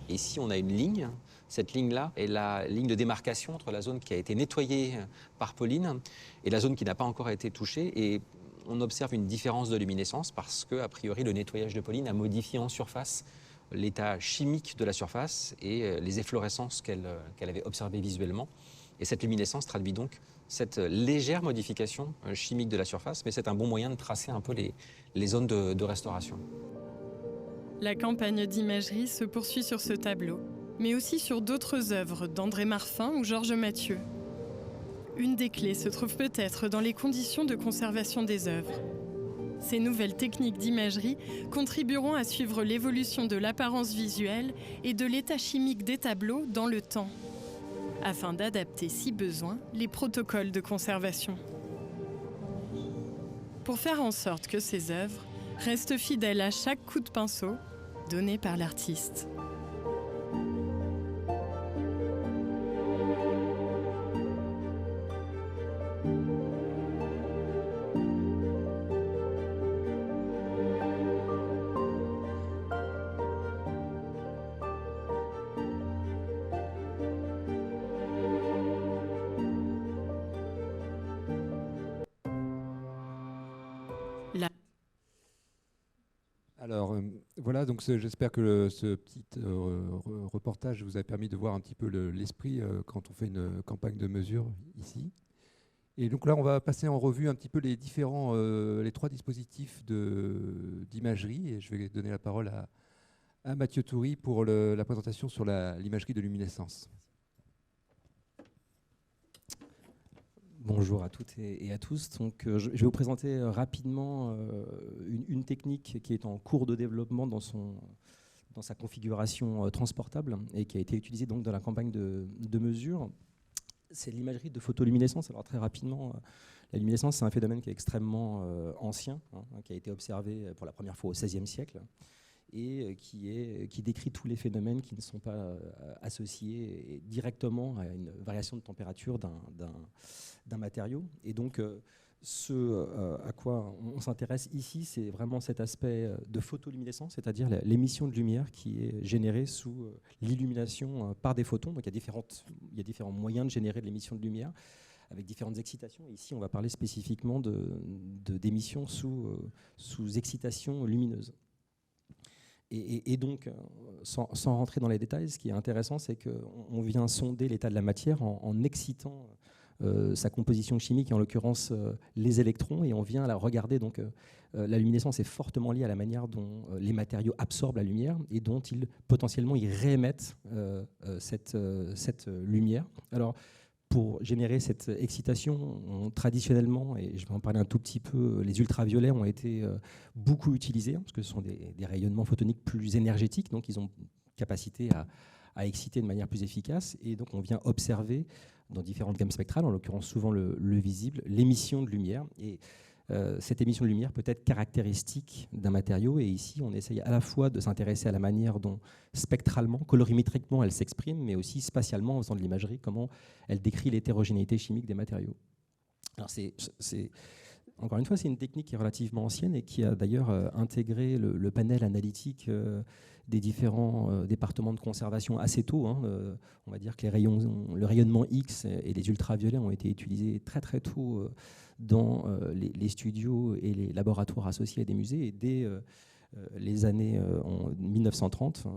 Ici, on a une ligne. Cette ligne-là est la ligne de démarcation entre la zone qui a été nettoyée par Pauline et la zone qui n'a pas encore été touchée. Et on observe une différence de luminescence parce que, a priori, le nettoyage de Pauline a modifié en surface l'état chimique de la surface et les efflorescences qu'elle avait observées visuellement. Et cette luminescence traduit donc cette légère modification chimique de la surface, mais c'est un bon moyen de tracer un peu les zones de restauration. La campagne d'imagerie se poursuit sur ce tableau, mais aussi sur d'autres œuvres d'André Marfin ou Georges Mathieu. Une des clés se trouve peut-être dans les conditions de conservation des œuvres. Ces nouvelles techniques d'imagerie contribueront à suivre l'évolution de l'apparence visuelle et de l'état chimique des tableaux dans le temps, afin d'adapter, si besoin, les protocoles de conservation. Pour faire en sorte que ces œuvres restent fidèles à chaque coup de pinceau donné par l'artiste. Alors voilà, donc j'espère que ce petit reportage vous a permis de voir un petit peu l'esprit quand on fait une campagne de mesure ici. Et donc là, on va passer en revue un petit peu les trois dispositifs d'imagerie. Et je vais donner la parole à Mathieu Toury pour la présentation sur l'imagerie de luminescence. Bonjour à toutes et à tous. Donc, je vais vous présenter rapidement une technique qui est en cours de développement dans sa configuration transportable et qui a été utilisée donc dans la campagne de mesure. C'est l'imagerie de photoluminescence. Alors très rapidement, la luminescence, c'est un phénomène qui est extrêmement ancien, qui a été observé pour la première fois au XVIe siècle et qui décrit tous les phénomènes qui ne sont pas associés directement à une variation de température d'un matériau. Et donc, ce à quoi on s'intéresse ici, c'est vraiment cet aspect de photoluminescence, c'est-à-dire l'émission de lumière qui est générée sous l'illumination par des photons. Donc il y a différents moyens de générer de l'émission de lumière avec différentes excitations. Et ici, on va parler spécifiquement d'émissions sous excitation lumineuse. Et donc, sans rentrer dans les détails, ce qui est intéressant, c'est qu'on vient sonder l'état de la matière en excitant sa composition chimique, et en l'occurrence les électrons, et on vient la regarder. Donc, la luminescence est fortement liée à la manière dont les matériaux absorbent la lumière et dont potentiellement ils réémettent cette lumière. Alors, pour générer cette excitation, traditionnellement, et je vais en parler un tout petit peu, les ultraviolets ont été beaucoup utilisés, parce que ce sont des rayonnements photoniques plus énergétiques, donc ils ont capacité à exciter de manière plus efficace. Et donc on vient observer dans différentes gammes spectrales, en l'occurrence souvent le visible, l'émission de lumière. Et cette émission de lumière peut être caractéristique d'un matériau, et ici on essaye à la fois de s'intéresser à la manière dont spectralement, colorimétriquement elle s'exprime, mais aussi spatialement en faisant de l'imagerie, comment elle décrit l'hétérogénéité chimique des matériaux. Alors encore une fois, c'est une technique qui est relativement ancienne et qui a d'ailleurs intégré le panel analytique des différents départements de conservation assez tôt. On va dire que le rayonnement X et les ultraviolets ont été utilisés très très tôt dans les studios et les laboratoires associés à des musées. Et dès les années 1930,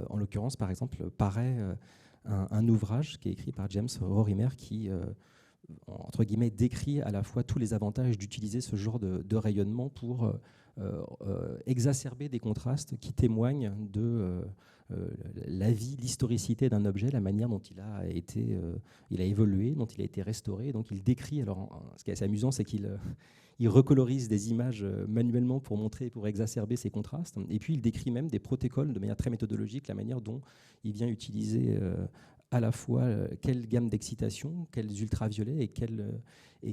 en l'occurrence, par exemple, paraît un ouvrage qui est écrit par James Rorimer qui entre guillemets, décrit à la fois tous les avantages d'utiliser ce genre de rayonnement pour exacerber des contrastes qui témoignent de la vie, l'historicité d'un objet, la manière dont il a évolué, dont il a été restauré. Donc il décrit, alors ce qui est assez amusant, c'est qu'il recolorise des images manuellement pour montrer, pour exacerber ces contrastes. Et puis il décrit même des protocoles de manière très méthodologique, la manière dont il vient utiliser à la fois quelle gamme d'excitation, quels ultraviolets et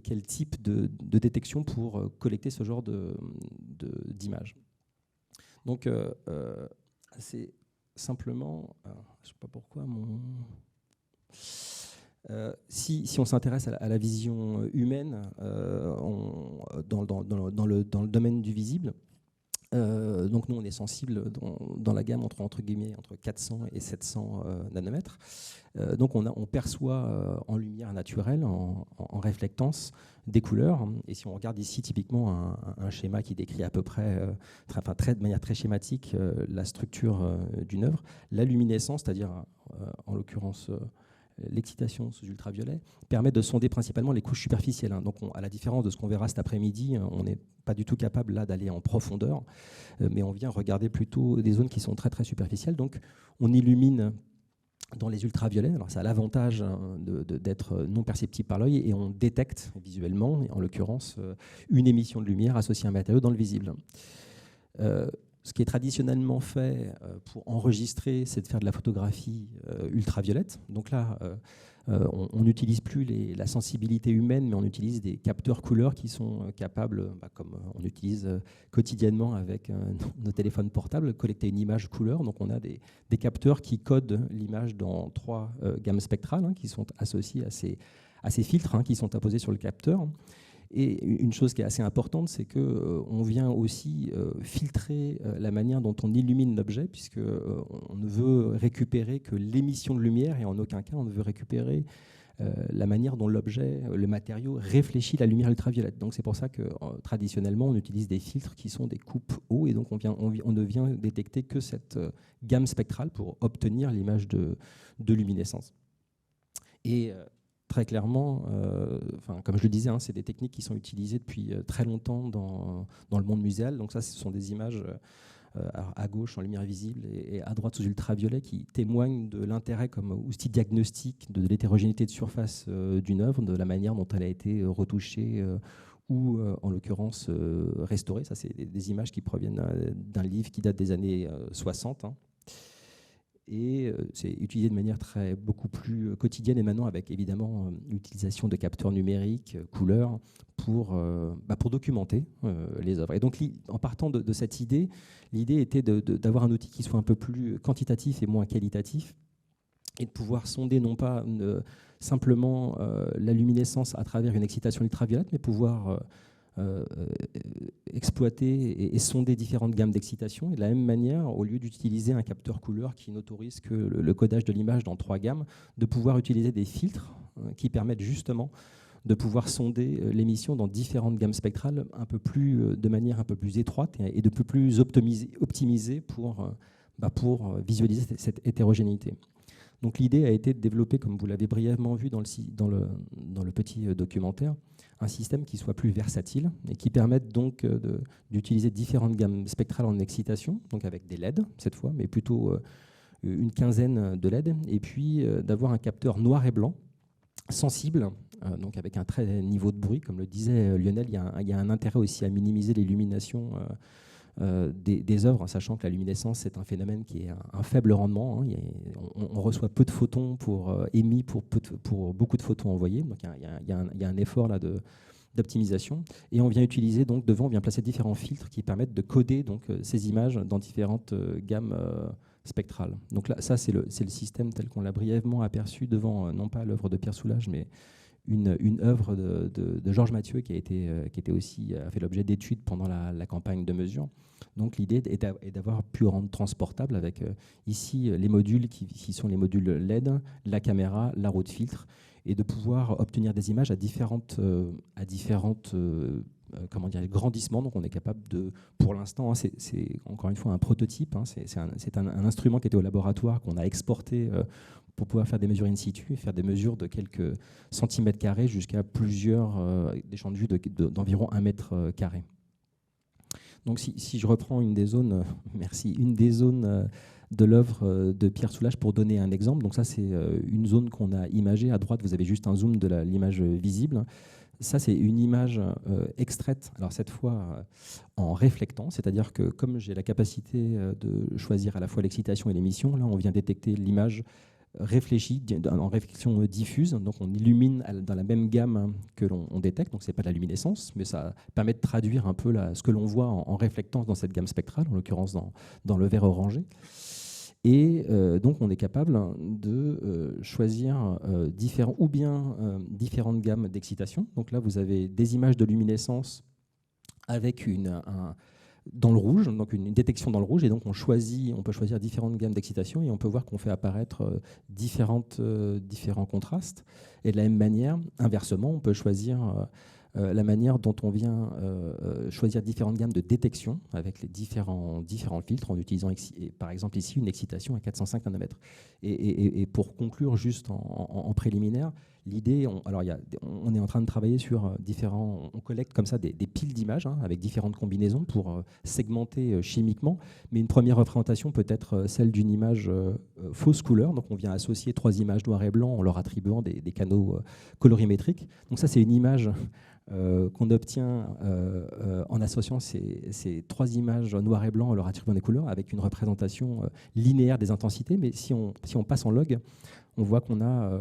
quel type de détection pour collecter ce genre d'images. Donc, c'est simplement... je ne sais pas pourquoi si on s'intéresse à la vision humaine dans le domaine du visible, donc nous on est sensible dans la gamme entre guillemets entre 400 et 700 nanomètres. Donc on perçoit en lumière naturelle, en réflectance, des couleurs. Et si on regarde ici typiquement un schéma qui décrit à peu près, de manière très schématique, la structure d'une œuvre, la luminescence, c'est-à-dire en l'occurrence l'excitation sous ultraviolet, permet de sonder principalement les couches superficielles. Donc à la différence de ce qu'on verra cet après-midi, on n'est pas du tout capable là d'aller en profondeur, mais on vient regarder plutôt des zones qui sont très très superficielles. Donc on illumine dans les ultraviolets. Alors ça a l'avantage d'être non perceptible par l'œil, et on détecte visuellement, en l'occurrence, une émission de lumière associée à un matériau dans le visible. Ce qui est traditionnellement fait pour enregistrer, c'est de faire de la photographie ultraviolette. Donc là, on n'utilise plus la sensibilité humaine, mais on utilise des capteurs couleurs qui sont capables, comme on utilise quotidiennement avec nos téléphones portables, collecter une image couleur. Donc on a des capteurs qui codent l'image dans 3 gammes spectrales qui sont associées à ces filtres qui sont apposés sur le capteur. Et une chose qui est assez importante, c'est qu'on vient aussi filtrer la manière dont on illumine l'objet, puisqu'on ne veut récupérer que l'émission de lumière, et en aucun cas on ne veut récupérer la manière dont l'objet, le matériau, réfléchit la lumière ultraviolette. Donc c'est pour ça que traditionnellement on utilise des filtres qui sont des coupes haut, et donc on ne vient détecter que cette gamme spectrale pour obtenir l'image de luminescence. Et très clairement, comme je le disais, c'est des techniques qui sont utilisées depuis très longtemps dans le monde muséal. Donc ça, ce sont des images alors à gauche en lumière visible et à droite sous ultraviolet, qui témoignent de l'intérêt comme outil diagnostique de l'hétérogénéité de surface d'une œuvre, de la manière dont elle a été retouchée ou en l'occurrence restaurée. Ça, c'est des images qui proviennent d'un livre qui date des années 60. Et c'est utilisé de manière beaucoup plus quotidienne et maintenant avec évidemment l'utilisation de capteurs numériques, couleurs, pour documenter les œuvres. Et donc en partant de cette idée, l'idée était d'avoir un outil qui soit un peu plus quantitatif et moins qualitatif, et de pouvoir sonder non pas simplement la luminescence à travers une excitation ultraviolette, mais pouvoir exploiter et sonder différentes gammes d'excitation. Et de la même manière, au lieu d'utiliser un capteur couleur qui n'autorise que le codage de l'image dans 3 gammes, de pouvoir utiliser des filtres qui permettent justement de pouvoir sonder l'émission dans différentes gammes spectrales de manière un peu plus étroite et de plus optimisée pour visualiser cette hétérogénéité. Donc l'idée a été de développer, comme vous l'avez brièvement vu dans le petit documentaire, un système qui soit plus versatile et qui permette donc d'utiliser différentes gammes spectrales en excitation, donc avec des LED cette fois, mais plutôt une quinzaine de LED, et puis d'avoir un capteur noir et blanc sensible, donc avec un très niveau de bruit. Comme le disait Lionel, il y a un intérêt aussi à minimiser l'illumination des œuvres, sachant que la luminescence, c'est un phénomène qui est un faible rendement. On reçoit peu de photons émis pour beaucoup de photons envoyés. Donc il y a un effort là d'optimisation. Et on vient utiliser, donc devant, on vient placer différents filtres qui permettent de coder donc, ces images dans différentes gammes spectrale. Donc là, ça, c'est le système tel qu'on l'a brièvement aperçu devant, non pas l'œuvre de Pierre Soulages, mais une œuvre de Georges Mathieu qui a fait l'objet d'études pendant la campagne de mesure. Donc l'idée est d'avoir pu rendre transportable avec ici les modules qui sont les modules LED, la caméra, la roue de filtre, et de pouvoir obtenir des images à différentes grandissements. Donc on est capable de, pour l'instant, c'est encore une fois un prototype, c'est un instrument qui était au laboratoire, qu'on a exporté pour pouvoir faire des mesures in situ, faire des mesures de quelques centimètres carrés jusqu'à des champs de vue d'environ 1 mètre carré. Donc si je reprends une des zones, de l'œuvre de Pierre Soulages pour donner un exemple. Donc ça, c'est une zone qu'on a imagée. À droite, vous avez juste un zoom de l'image visible. Ça, c'est une image extraite, alors cette fois en réflectant, c'est-à-dire que comme j'ai la capacité de choisir à la fois l'excitation et l'émission, là, on vient détecter l'image réfléchie en réflexion diffuse. Donc on illumine dans la même gamme que l'on détecte. Donc ce n'est pas de la luminescence, mais ça permet de traduire un peu ce que l'on voit en réflectant dans cette gamme spectrale, en l'occurrence dans le vert orangé. Et donc, on est capable de choisir différentes gammes d'excitation. Donc là, vous avez des images de luminescence avec dans le rouge, donc une détection dans le rouge. Et donc, on peut choisir différentes gammes d'excitation et on peut voir qu'on fait apparaître différents contrastes. Et de la même manière, inversement, on peut choisir la manière dont on vient choisir différentes gammes de détection avec les différents filtres en utilisant par exemple ici une excitation à 405 nanomètres. Et pour conclure juste en préliminaire, l'idée, on est en train de travailler sur on collecte comme ça des piles d'images avec différentes combinaisons pour segmenter chimiquement, mais une première représentation peut être celle d'une image fausse couleur. Donc on vient associer 3 images noir et blanc en leur attribuant des canaux colorimétriques. Donc ça, c'est une image qu'on obtient en associant ces 3 images noir et blanc en leur attribuant des couleurs avec une représentation linéaire des intensités. Mais si on passe en log, on voit qu'on a,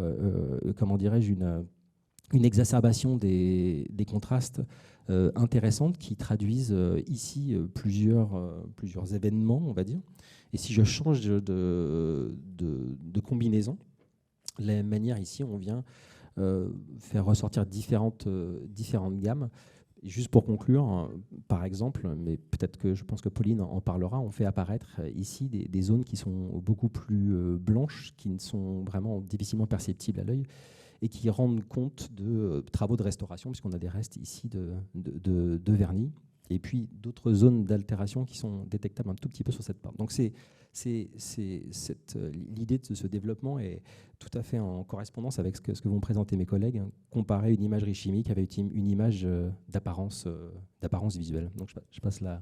une exacerbation des contrastes intéressantes qui traduisent ici plusieurs événements, on va dire. Et si je change de combinaison, de la même manière ici, on vient faire ressortir différentes gammes. Et juste pour conclure, par exemple, mais peut-être que je pense que Pauline en parlera, on fait apparaître ici des zones qui sont beaucoup plus blanches, qui ne sont vraiment difficilement perceptibles à l'œil et qui rendent compte de travaux de restauration, puisqu'on a des restes ici de vernis, et puis d'autres zones d'altération qui sont détectables un tout petit peu sur cette part. Donc l'idée de ce développement est tout à fait en correspondance avec ce que vont présenter mes collègues, comparer une imagerie chimique avec une image d'apparence visuelle. Donc je passe là.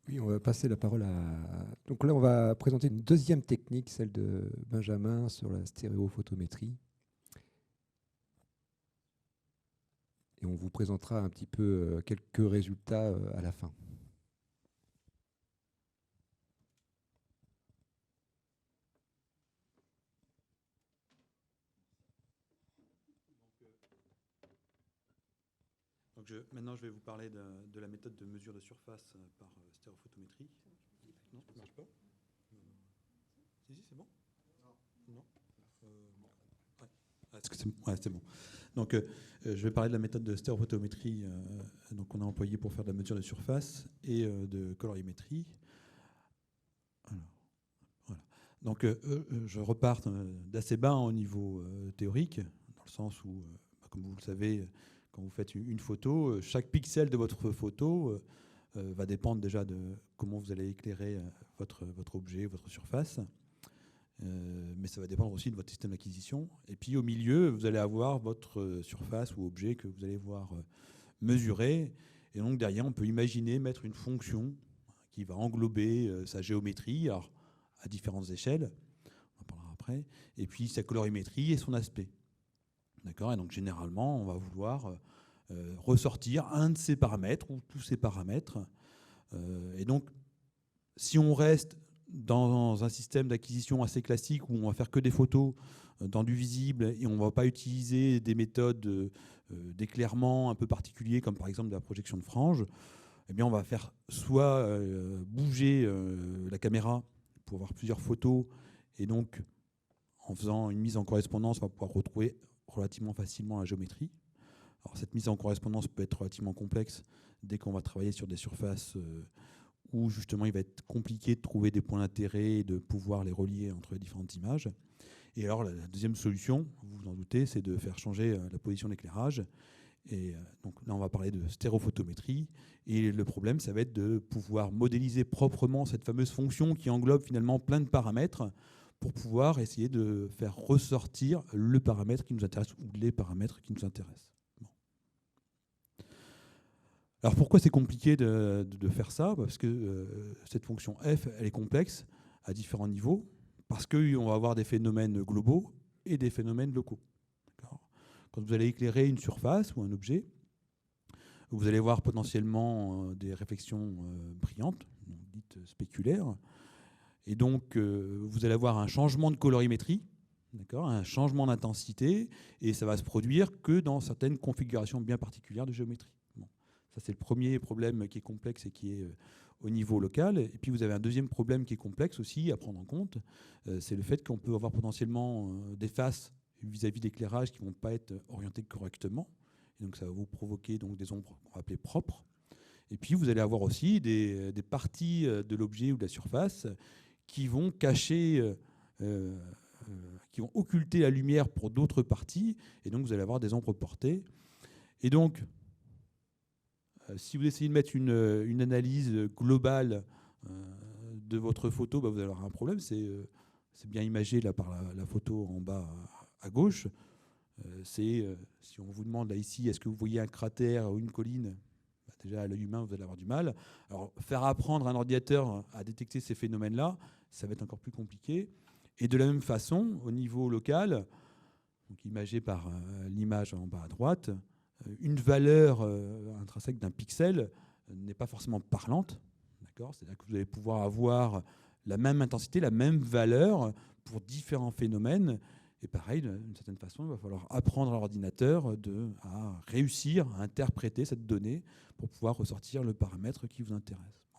Oui, on va passer la parole à... Donc là, on va présenter une deuxième technique, celle de Benjamin sur la stéréophotométrie. Et on vous présentera un petit peu quelques résultats à la fin. Donc maintenant, je vais vous parler de la méthode de mesure de surface par stéréophotométrie. Non, ça ne marche pas. Si, c'est bon. Non. Est-ce que c'est bon? Ouais, c'est bon. Donc, je vais parler de la méthode de stéréophotométrie qu'on a employée pour faire de la mesure de surface et de colorimétrie. Alors, voilà. Donc, je repars d'assez bas au niveau théorique, dans le sens où, comme vous le savez, quand vous faites une photo, chaque pixel de votre photo va dépendre déjà de comment vous allez éclairer votre objet, votre surface. Mais ça va dépendre aussi de votre système d'acquisition. Et puis au milieu, vous allez avoir votre surface ou objet que vous allez voir mesurer. Et donc derrière, on peut imaginer mettre une fonction qui va englober sa géométrie, alors à différentes échelles, on en parlera après, et puis sa colorimétrie et son aspect. D'accord ? Et donc généralement, on va vouloir ressortir un de ces paramètres ou tous ces paramètres. Et donc, si on reste dans un système d'acquisition assez classique où on va faire que des photos dans du visible et on ne va pas utiliser des méthodes d'éclairement un peu particuliers comme par exemple de la projection de franges, eh bien on va faire soit bouger la caméra pour avoir plusieurs photos et donc en faisant une mise en correspondance on va pouvoir retrouver relativement facilement la géométrie. Alors cette mise en correspondance peut être relativement complexe dès qu'on va travailler sur des surfaces où justement il va être compliqué de trouver des points d'intérêt et de pouvoir les relier entre les différentes images. Et alors la deuxième solution, vous vous en doutez, c'est de faire changer la position d'éclairage. Et donc là on va parler de stéréophotométrie. Et le problème, ça va être de pouvoir modéliser proprement cette fameuse fonction qui englobe finalement plein de paramètres pour pouvoir essayer de faire ressortir le paramètre qui nous intéresse ou les paramètres qui nous intéressent. Alors pourquoi c'est compliqué de faire ça ? Parce que cette fonction f, elle est complexe à différents niveaux, parce qu'on va avoir des phénomènes globaux et des phénomènes locaux. Quand vous allez éclairer une surface ou un objet, vous allez voir potentiellement des réflexions brillantes, dites spéculaires, et donc vous allez avoir un changement de colorimétrie, un changement d'intensité, et ça va se produire que dans certaines configurations bien particulières de géométrie. Ça, c'est le premier problème qui est complexe et qui est au niveau local. Et puis, vous avez un deuxième problème qui est complexe aussi à prendre en compte. C'est le fait qu'on peut avoir potentiellement des faces vis-à-vis d'éclairage qui ne vont pas être orientées correctement. Et donc, ça va vous provoquer donc, des ombres qu'on va appeler propres. Et puis, vous allez avoir aussi des parties de l'objet ou de la surface qui vont cacher, qui vont occulter la lumière pour d'autres parties. Et donc, vous allez avoir des ombres portées. Et donc, si vous essayez de mettre une analyse globale de votre photo, vous allez avoir un problème. C'est bien imagé là, par la photo en bas à gauche. Si on vous demande là ici, est-ce que vous voyez un cratère ou une colline ? Déjà, à l'œil humain, vous allez avoir du mal. Alors, faire apprendre un ordinateur à détecter ces phénomènes-là, ça va être encore plus compliqué. Et de la même façon, au niveau local, donc imagé par l'image en bas à droite, une valeur intrinsèque d'un pixel n'est pas forcément parlante. C'est-à-dire que vous allez pouvoir avoir la même intensité, la même valeur pour différents phénomènes. Et pareil, d'une certaine façon, il va falloir apprendre à l'ordinateur à réussir à interpréter cette donnée pour pouvoir ressortir le paramètre qui vous intéresse.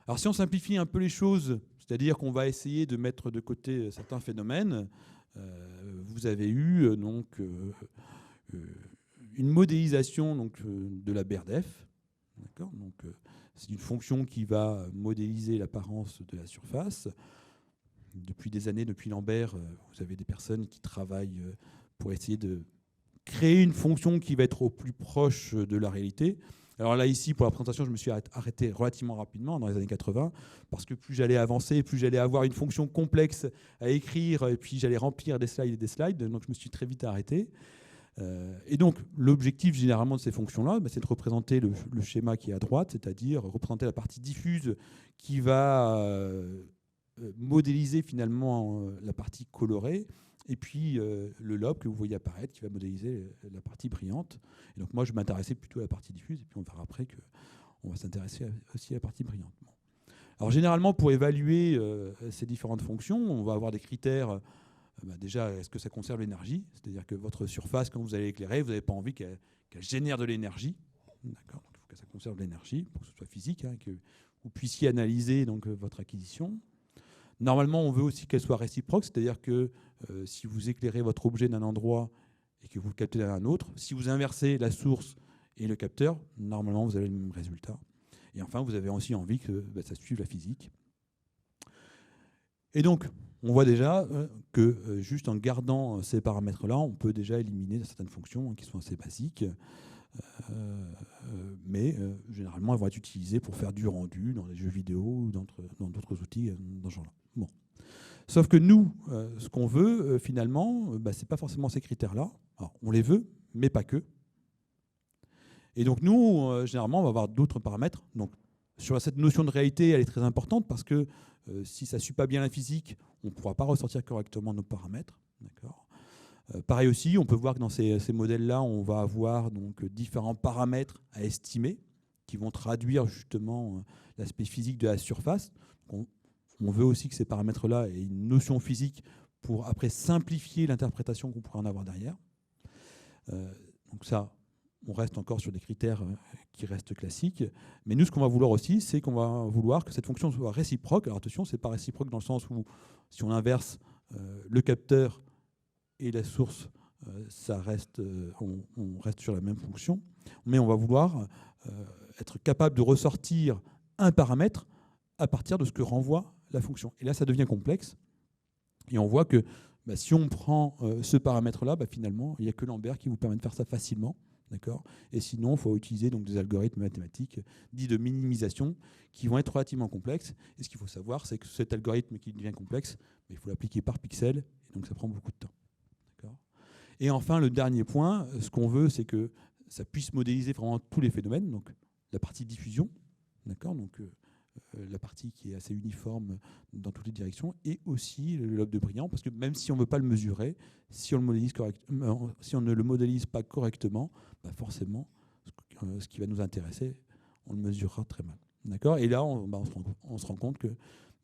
Alors si on simplifie un peu les choses, c'est-à-dire qu'on va essayer de mettre de côté certains phénomènes, vous avez eu donc une modélisation donc, de la BERDEF. Donc, c'est une fonction qui va modéliser l'apparence de la surface. Depuis des années, depuis Lambert, vous avez des personnes qui travaillent pour essayer de créer une fonction qui va être au plus proche de la réalité. Alors là, ici, pour la présentation, je me suis arrêté relativement rapidement dans les années 80, parce que plus j'allais avancer, plus j'allais avoir une fonction complexe à écrire, et puis j'allais remplir des slides et des slides, donc je me suis très vite arrêté. Et donc, l'objectif généralement de ces fonctions-là, c'est de représenter le schéma qui est à droite, c'est-à-dire représenter la partie diffuse qui va modéliser finalement la partie colorée, et puis le lobe que vous voyez apparaître qui va modéliser la partie brillante. Et donc moi, je m'intéressais plutôt à la partie diffuse, et puis on verra après qu'on va s'intéresser aussi à la partie brillante. Bon. Alors généralement, pour évaluer ces différentes fonctions, on va avoir des critères. Déjà, est-ce que ça conserve l'énergie? C'est-à-dire que votre surface, quand vous allez éclairer, vous n'avez pas envie qu'elle génère de l'énergie. D'accord. Donc, il faut que ça conserve l'énergie pour que ce soit physique, que vous puissiez analyser donc, votre acquisition. Normalement, on veut aussi qu'elle soit réciproque, c'est-à-dire que si vous éclairez votre objet d'un endroit et que vous le captez d'un autre, si vous inversez la source et le capteur, normalement, vous avez le même résultat. Et enfin, vous avez aussi envie que ça suive la physique. Et donc, on voit déjà que juste en gardant ces paramètres-là, on peut déjà éliminer certaines fonctions qui sont assez basiques, mais généralement elles vont être utilisées pour faire du rendu dans les jeux vidéo ou dans d'autres outils dans ce genre-là. Bon. Sauf que nous, ce qu'on veut finalement, ce n'est pas forcément ces critères-là. Alors, on les veut, mais pas que. Et donc nous, généralement, on va avoir d'autres paramètres. Donc, sur cette notion de réalité, elle est très importante parce que si ça ne suit pas bien la physique, on ne pourra pas ressortir correctement nos paramètres. D'accord. Pareil aussi, on peut voir que dans ces modèles-là, on va avoir donc, différents paramètres à estimer qui vont traduire justement l'aspect physique de la surface. On veut aussi que ces paramètres-là aient une notion physique pour après simplifier l'interprétation qu'on pourrait en avoir derrière. Donc ça, on reste encore sur des critères qui restent classiques. Mais nous, ce qu'on va vouloir aussi, c'est qu'on va vouloir que cette fonction soit réciproque. Alors attention, ce n'est pas réciproque dans le sens où si on inverse le capteur et la source, ça reste, on reste sur la même fonction. Mais on va vouloir être capable de ressortir un paramètre à partir de ce que renvoie la fonction. Et là, ça devient complexe. Et on voit que si on prend ce paramètre-là, finalement, il n'y a que Lambert qui vous permet de faire ça facilement. Et sinon, il faut utiliser donc, des algorithmes mathématiques dits de minimisation qui vont être relativement complexes. Et ce qu'il faut savoir, c'est que cet algorithme qui devient complexe, il faut l'appliquer par pixel, et donc ça prend beaucoup de temps. Et enfin, le dernier point, ce qu'on veut, c'est que ça puisse modéliser vraiment tous les phénomènes, donc la partie diffusion, donc la partie qui est assez uniforme dans toutes les directions, et aussi le lobe de brillant, parce que même si on ne veut pas le mesurer, si on ne le modélise pas correctement, forcément, ce qui va nous intéresser, on le mesurera très mal. D'accord. Et là, on se rend compte que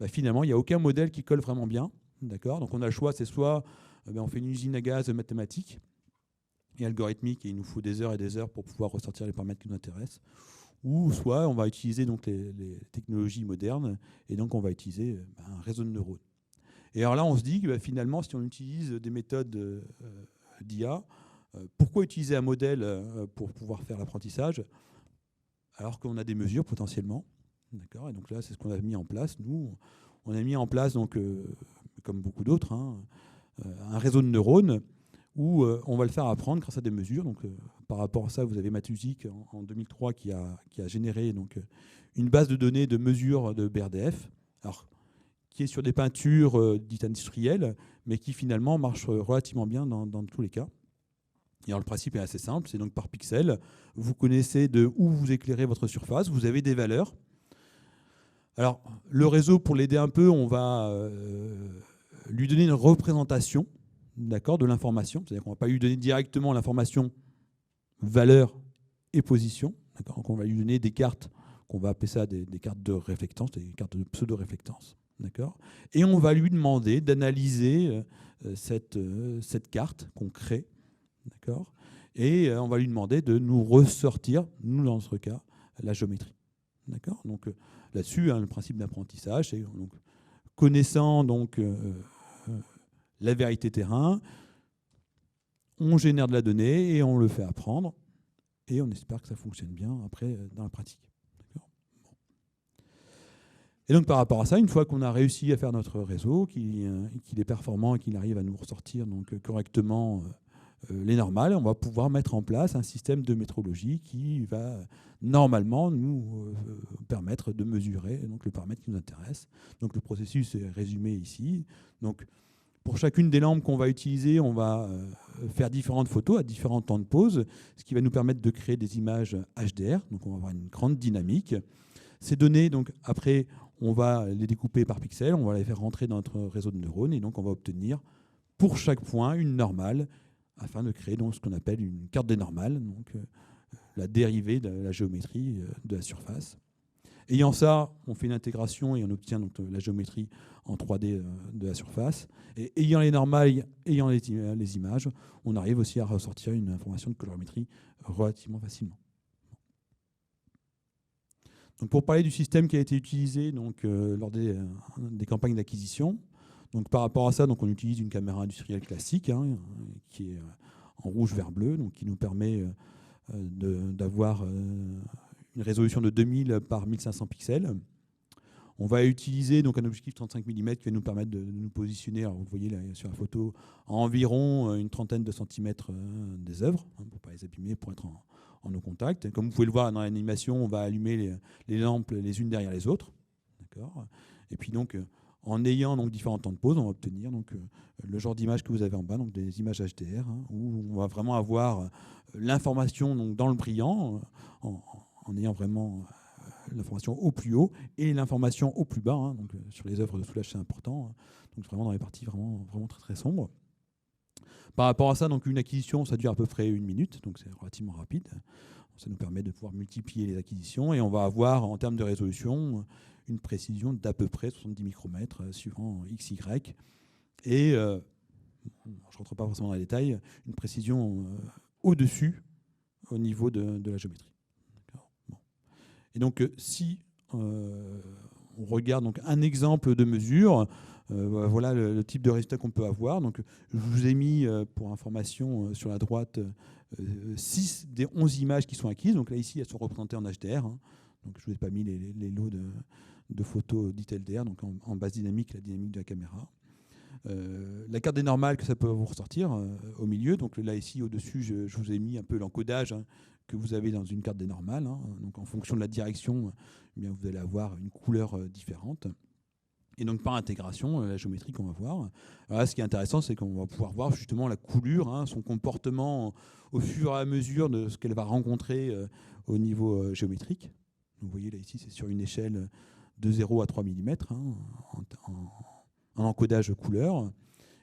finalement, il n'y a aucun modèle qui colle vraiment bien. D'accord. Donc on a le choix, c'est soit on fait une usine à gaz mathématique et algorithmique, et il nous faut des heures et des heures pour pouvoir ressortir les paramètres qui nous intéressent, ou soit on va utiliser donc les technologies modernes, et donc on va utiliser un réseau de neurones. Et alors là, on se dit que finalement, si on utilise des méthodes d'IA, pourquoi utiliser un modèle pour pouvoir faire l'apprentissage alors qu'on a des mesures potentiellement? D'accord. Et donc là, c'est ce qu'on a mis en place. Nous, on a mis en place, donc, comme beaucoup d'autres, un réseau de neurones où on va le faire apprendre grâce à des mesures. Donc, par rapport à ça, vous avez Matuzik en 2003 qui a généré donc, une base de données de mesures de BRDF, alors, qui est sur des peintures dites industrielles, mais qui finalement marche relativement bien dans tous les cas. Et alors, le principe est assez simple, c'est donc par pixel. Vous connaissez de où vous éclairez votre surface, vous avez des valeurs. Alors, le réseau, pour l'aider un peu, on va lui donner une représentation, d'accord, de l'information. C'est-à-dire qu'on ne va pas lui donner directement l'information valeur et position. D'accord. Donc on va lui donner des cartes, qu'on va appeler ça des cartes de réflectance, des cartes de pseudo-réflectance. D'accord. Et on va lui demander d'analyser cette carte qu'on crée. D'accord. Et on va lui demander de nous ressortir, nous dans notre cas, la géométrie. D'accord. Donc là-dessus, le principe d'apprentissage, c'est donc, connaissant donc, la vérité terrain, on génère de la donnée et on le fait apprendre. Et on espère que ça fonctionne bien après dans la pratique. D'accord. Bon. Et donc par rapport à ça, une fois qu'on a réussi à faire notre réseau, qu'il est performant et qu'il arrive à nous ressortir donc, correctement les normales, on va pouvoir mettre en place un système de métrologie qui va normalement nous permettre de mesurer donc, le paramètre qui nous intéresse. Donc le processus est résumé ici. Donc Pour chacune des lampes qu'on va utiliser, on va faire différentes photos à différents temps de pause, ce qui va nous permettre de créer des images HDR. Donc on va avoir une grande dynamique. Ces données, donc, après, on va les découper par pixels, on va les faire rentrer dans notre réseau de neurones, et donc on va obtenir pour chaque point une normale, afin de créer donc ce qu'on appelle une carte des normales, donc la dérivée de la géométrie de la surface. Ayant ça, on fait une intégration et on obtient donc la géométrie en 3D de la surface. Et ayant les normales, ayant les images, on arrive aussi à ressortir une information de colorimétrie relativement facilement. Donc pour parler du système qui a été utilisé donc, lors des campagnes d'acquisition, donc par rapport à ça, donc on utilise une caméra industrielle classique qui est en rouge vert bleu, donc qui nous permet d'avoir une résolution de 2000 par 1500 pixels. On va utiliser donc un objectif 35 mm qui va nous permettre de nous positionner, alors vous voyez là, sur la photo, à environ une trentaine de centimètres des œuvres, pour ne pas les abîmer, pour être en no contact. Comme vous pouvez le voir dans l'animation, on va allumer les lampes les unes derrière les autres. Et puis donc, en ayant donc différents temps de pause, on va obtenir donc, le genre d'image que vous avez en bas, donc des images HDR, où on va vraiment avoir l'information donc, dans le brillant, en ayant vraiment l'information au plus haut et l'information au plus bas. Donc, sur les œuvres de soulage, c'est important. Donc vraiment dans les parties vraiment très très sombres. Par rapport à ça, donc une acquisition, ça dure à peu près 1 minute, donc c'est relativement rapide. Ça nous permet de pouvoir multiplier les acquisitions et on va avoir en termes de résolution une précision d'à peu près 70 micromètres suivant XY. Et je ne rentre pas forcément dans les détails, une précision au-dessus au niveau de la géométrie. Bon. Et donc si on regarde donc un exemple de mesure, voilà le type de résultat qu'on peut avoir. Donc, je vous ai mis pour information sur la droite 6 des 11 images qui sont acquises. Donc là, ici, elles sont représentées en HDR. Donc, je ne vous ai pas mis les lots de photos dites LDR, donc en basse dynamique, la dynamique de la caméra. La carte des normales que ça peut vous ressortir au milieu. Donc là, ici, au-dessus, je vous ai mis un peu l'encodage que vous avez dans une carte des normales. Donc, en fonction de la direction, eh bien, vous allez avoir une couleur différente. Et donc par intégration, la géométrie qu'on va voir. Alors là, ce qui est intéressant, c'est qu'on va pouvoir voir justement la coulure, son comportement au fur et à mesure de ce qu'elle va rencontrer au niveau géométrique. Donc, vous voyez là ici, c'est sur une échelle de 0 à 3 mm en encodage couleur.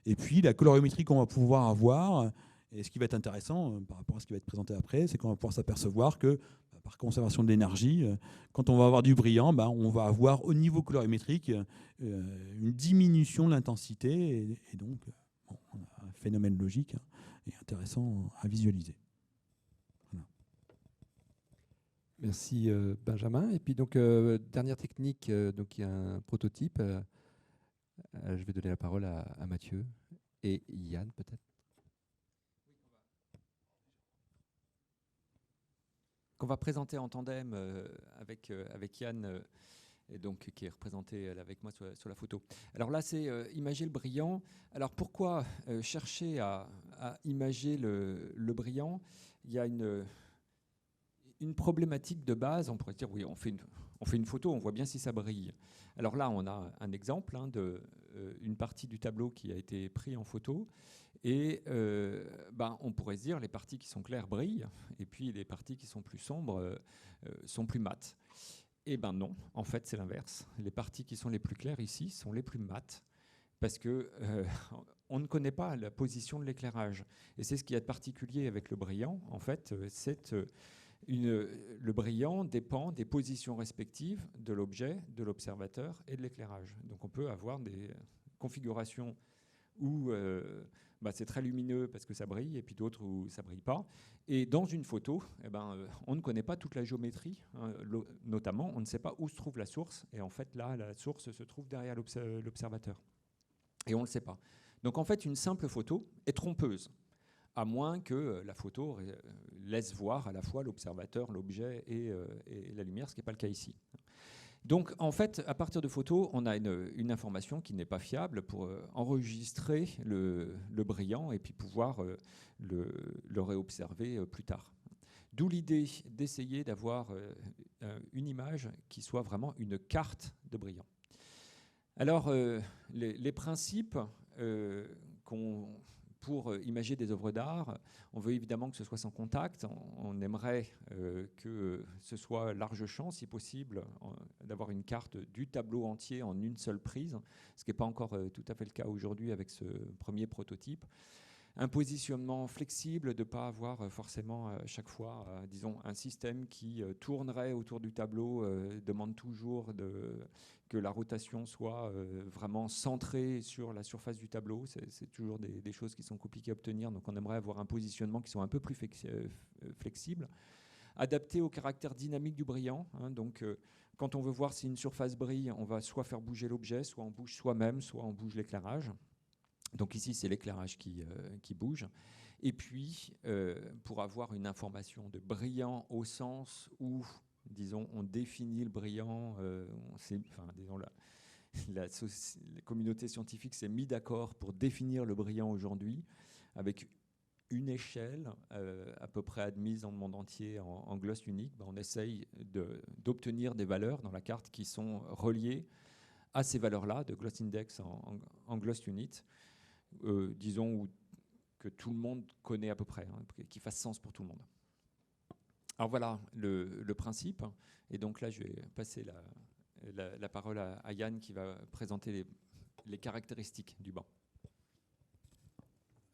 Et puis la colorimétrie qu'on va pouvoir avoir, et ce qui va être intéressant par rapport à ce qui va être présenté après, c'est qu'on va pouvoir s'apercevoir que par conservation de l'énergie, quand on va avoir du brillant, on va avoir au niveau colorimétrique une diminution de l'intensité et donc on a un phénomène logique et intéressant à visualiser. Voilà. Merci Benjamin. Et puis donc dernière technique, donc il y a un prototype. Je vais donner la parole à Mathieu et Yann peut-être. Qu'on va présenter en tandem avec Yann, et donc, qui est représenté avec moi sur la photo. Alors là, c'est imager le brillant. Alors pourquoi chercher à imager le brillant? Il y a une problématique de base. On pourrait dire, oui, on fait une photo, on voit bien si ça brille. Alors là, on a un exemple d'une partie du tableau qui a été pris en photo. Et on pourrait se dire les parties qui sont claires brillent et puis les parties qui sont plus sombres sont plus mates. Et non, en fait c'est l'inverse. Les parties qui sont les plus claires ici sont les plus mates parce que on ne connaît pas la position de l'éclairage. Et c'est ce qui est particulier avec le brillant. En fait, le brillant dépend des positions respectives de l'objet, de l'observateur et de l'éclairage. Donc on peut avoir des configurations où c'est très lumineux parce que ça brille, et puis d'autres où ça ne brille pas. Et dans une photo, on ne connaît pas toute la géométrie, notamment, on ne sait pas où se trouve la source, et en fait, là, la source se trouve derrière l'observateur. Et on ne le sait pas. Donc, en fait, une simple photo est trompeuse, à moins que la photo laisse voir à la fois l'observateur, l'objet et la lumière, ce qui n'est pas le cas ici. Donc, en fait, à partir de photos, on a une information qui n'est pas fiable pour enregistrer le brillant et puis pouvoir le réobserver plus tard. D'où l'idée d'essayer d'avoir une image qui soit vraiment une carte de brillant. Alors, les principes pour imager des œuvres d'art, on veut évidemment que ce soit sans contact. On aimerait que ce soit large champ, si possible, d'avoir une carte du tableau entier en une seule prise, ce qui n'est pas encore tout à fait le cas aujourd'hui avec ce premier prototype. Un positionnement flexible, de ne pas avoir forcément à chaque fois, disons, un système qui tournerait autour du tableau, demande toujours que la rotation soit vraiment centrée sur la surface du tableau. C'est toujours des choses qui sont compliquées à obtenir, donc on aimerait avoir un positionnement qui soit un peu plus flexible. Adapté au caractère dynamique du brillant, hein, donc quand on veut voir si une surface brille, on va soit faire bouger l'objet, soit on bouge soi-même, soit on bouge l'éclairage. Donc ici, c'est l'éclairage qui bouge. Et puis, pour avoir une information de brillant au sens où, disons, on définit le brillant, disons, la communauté scientifique s'est mise d'accord pour définir le brillant aujourd'hui, avec une échelle à peu près admise dans le monde entier en gloss unique. On essaye d'obtenir des valeurs dans la carte qui sont reliées à ces valeurs-là, de gloss index en gloss unit. Disons, que tout le monde connaît à peu près, hein, qui fasse sens pour tout le monde. Alors voilà le principe. Et donc là, je vais passer la parole à Yann qui va présenter les caractéristiques du banc.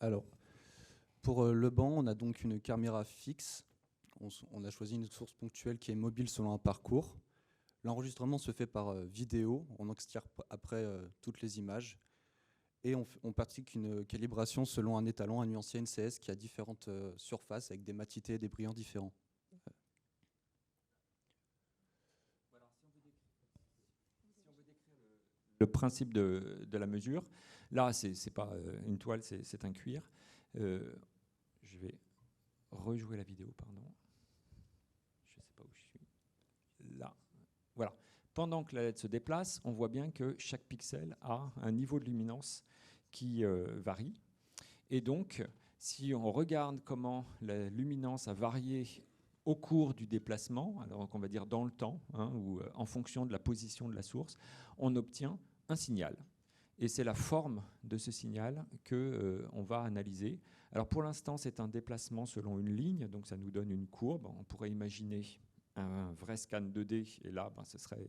Alors, pour le banc, on a donc une caméra fixe. On a choisi une source ponctuelle qui est mobile selon un parcours. L'enregistrement se fait par vidéo. On extrait après toutes les images. Et on pratique une calibration selon un étalon, un nuancier NCS qui a différentes surfaces avec des matités et des brillants différents. Voilà, si on veut décrire le principe de la mesure, là, ce n'est pas une toile, c'est un cuir. Je vais rejouer la vidéo, pardon. Je ne sais pas où je suis. Là. Voilà. Pendant que la LED se déplace, on voit bien que chaque pixel a un niveau de luminance qui varie. Et donc, si on regarde comment la luminance a varié au cours du déplacement, alors on va dire dans le temps, hein, ou en fonction de la position de la source, on obtient un signal. Et c'est la forme de ce signal qu'on va analyser. Alors pour l'instant, c'est un déplacement selon une ligne, donc ça nous donne une courbe. On pourrait imaginer un vrai scan 2D, et là, ce serait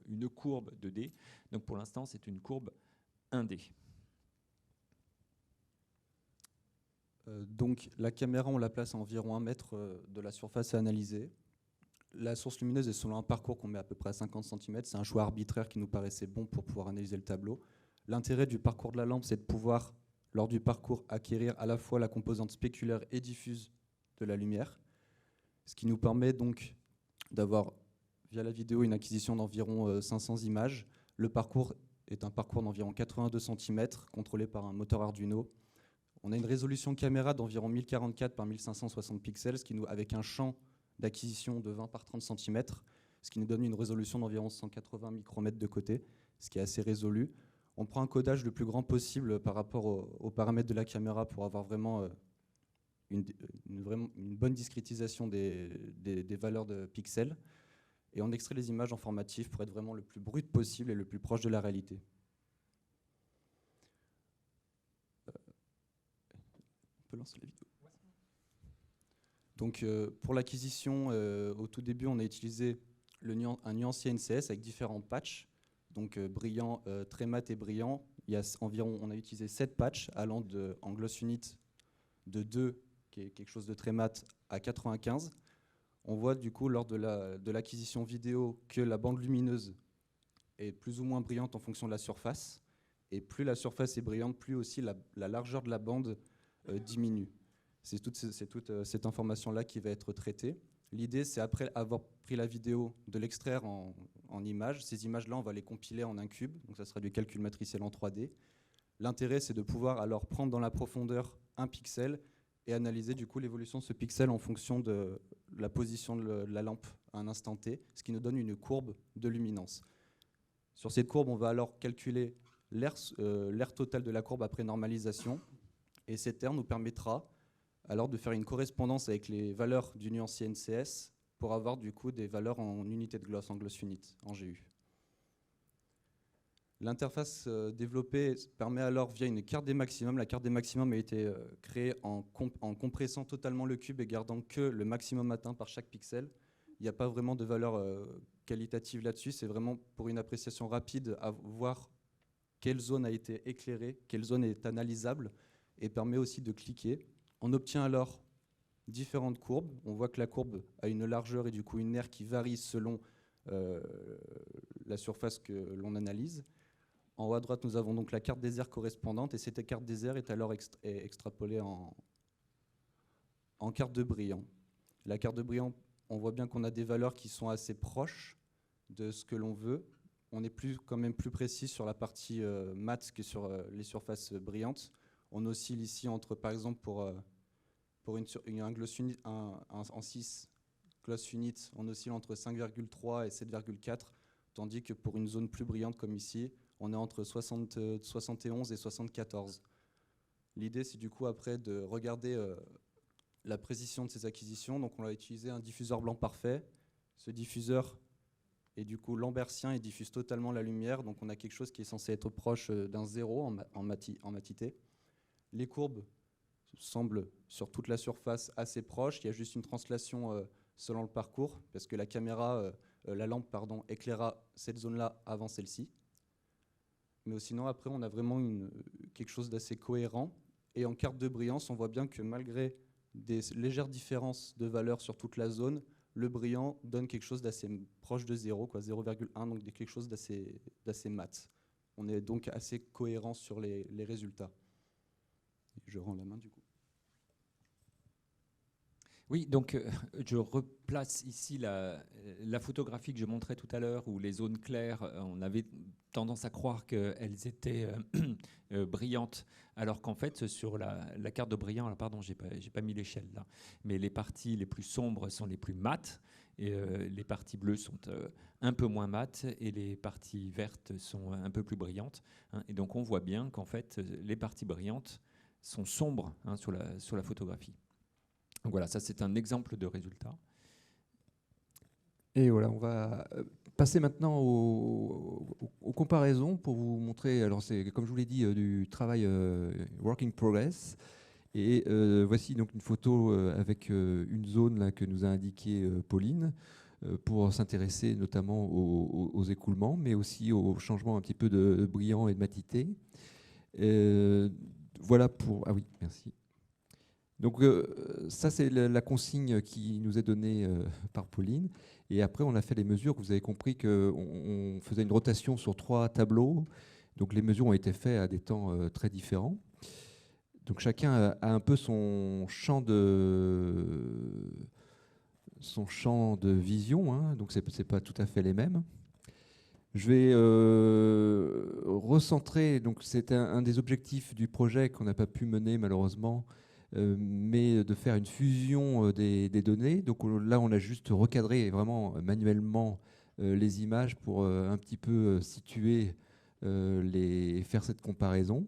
une courbe 2D. Donc pour l'instant, c'est une courbe 1D. Donc la caméra, on la place à environ 1 mètre de la surface à analyser. La source lumineuse est selon un parcours qu'on met à peu près à 50 cm. C'est un choix arbitraire qui nous paraissait bon pour pouvoir analyser le tableau. L'intérêt du parcours de la lampe, c'est de pouvoir, lors du parcours, acquérir à la fois la composante spéculaire et diffuse de la lumière, ce qui nous permet donc d'avoir, via la vidéo, une acquisition d'environ 500 images. Le parcours est un parcours d'environ 82 cm, contrôlé par un moteur Arduino. On a une résolution caméra d'environ 1044 par 1560 pixels, ce qui nous, avec un champ d'acquisition de 20 par 30 cm, ce qui nous donne une résolution d'environ 180 micromètres de côté, ce qui est assez résolu. On prend un codage le plus grand possible par rapport aux paramètres de la caméra pour avoir vraiment une bonne discrétisation des valeurs de pixels. Et on extrait les images en formatif pour être vraiment le plus brut possible et le plus proche de la réalité. On peut lancer la vidéo. Donc pour l'acquisition, au tout début, on a utilisé un nuancier NCS avec différents patchs. Donc brillant, très mat et brillant. On a utilisé 7 patchs allant en gloss unit de 2, qui est quelque chose de très mat, à 95. On voit du coup lors de l'acquisition vidéo que la bande lumineuse est plus ou moins brillante en fonction de la surface. Et plus la surface est brillante, plus aussi la largeur de la bande diminue. C'est toute cette information-là qui va être traitée. L'idée, c'est après avoir pris la vidéo, de l'extraire en images. Ces images-là, on va les compiler en un cube, donc ça sera du calcul matriciel en 3D. L'intérêt, c'est de pouvoir alors prendre dans la profondeur un pixel et analyser du coup l'évolution de ce pixel en fonction de la position de la lampe à un instant T, ce qui nous donne une courbe de luminance. Sur cette courbe, on va alors calculer l'aire totale de la courbe après normalisation, et cette aire nous permettra alors de faire une correspondance avec les valeurs du nuancier NCS pour avoir du coup des valeurs en unité de gloss, en gloss unit, en GU. L'interface développée permet alors, via une carte des maximums, la carte des maximums a été créée en compressant totalement le cube et gardant que le maximum atteint par chaque pixel. Il n'y a pas vraiment de valeur qualitative là-dessus, c'est vraiment pour une appréciation rapide à voir quelle zone a été éclairée, quelle zone est analysable, et permet aussi de cliquer. On obtient alors différentes courbes. On voit que la courbe a une largeur et du coup une aire qui varie selon la surface que l'on analyse. En haut à droite, nous avons donc la carte des aires correspondante, et cette carte des aires est alors extrapolée en carte de brillant. La carte de brillant, on voit bien qu'on a des valeurs qui sont assez proches de ce que l'on veut. On est quand même plus précis sur la partie mat que sur les surfaces brillantes. On oscille ici entre, par exemple, pour un gloss unit, en 6 gloss units, on oscille entre 5,3 et 7,4, tandis que pour une zone plus brillante comme ici, on est entre 71 et 74. L'idée, c'est du coup après de regarder la précision de ces acquisitions. Donc on a utilisé un diffuseur blanc parfait. Ce diffuseur est du coup lambertien et diffuse totalement la lumière. Donc on a quelque chose qui est censé être proche d'un 0 en matité. Les courbes semblent sur toute la surface assez proches. Il y a juste une translation selon le parcours, parce que la caméra, la lampe, éclaira cette zone-là avant celle-ci. Mais sinon, après, on a vraiment quelque chose d'assez cohérent. Et en carte de brillance, on voit bien que malgré des légères différences de valeur sur toute la zone, le brillant donne quelque chose d'assez proche de 0, 0,1, donc quelque chose d'assez mat. On est donc assez cohérent sur les résultats. Je rends la main du coup. Oui, donc je replace ici la photographie que je montrais tout à l'heure, où les zones claires, on avait tendance à croire qu'elles étaient brillantes, alors qu'en fait, sur la carte de brillant, alors pardon, j'ai pas mis l'échelle là, mais les parties les plus sombres sont les plus mates, et les parties bleues sont un peu moins mates, et les parties vertes sont un peu plus brillantes. Hein, et donc on voit bien qu'en fait, les parties brillantes sont sombres sur la photographie. Donc voilà, ça c'est un exemple de résultat. Et voilà, on va passer maintenant aux comparaisons pour vous montrer. Alors c'est, comme je vous l'ai dit, du travail work in progress. Et voici donc une photo avec une zone là, que nous a indiquée Pauline pour s'intéresser notamment aux écoulements, mais aussi au changement un petit peu de brillant et de matité. Voilà pour... Ah oui, merci. Donc ça, c'est la consigne qui nous est donnée par Pauline. Et après, on a fait les mesures. Vous avez compris qu'on faisait une rotation sur 3 tableaux. Donc les mesures ont été faites à des temps très différents. Donc chacun a un peu son champ de vision. Hein. Donc c'est pas tout à fait les mêmes. Je vais recentrer. Donc c'est un des objectifs du projet qu'on n'a pas pu mener malheureusement. Mais de faire une fusion des données. Donc là, on a juste recadré vraiment manuellement les images pour un petit peu situer, faire cette comparaison.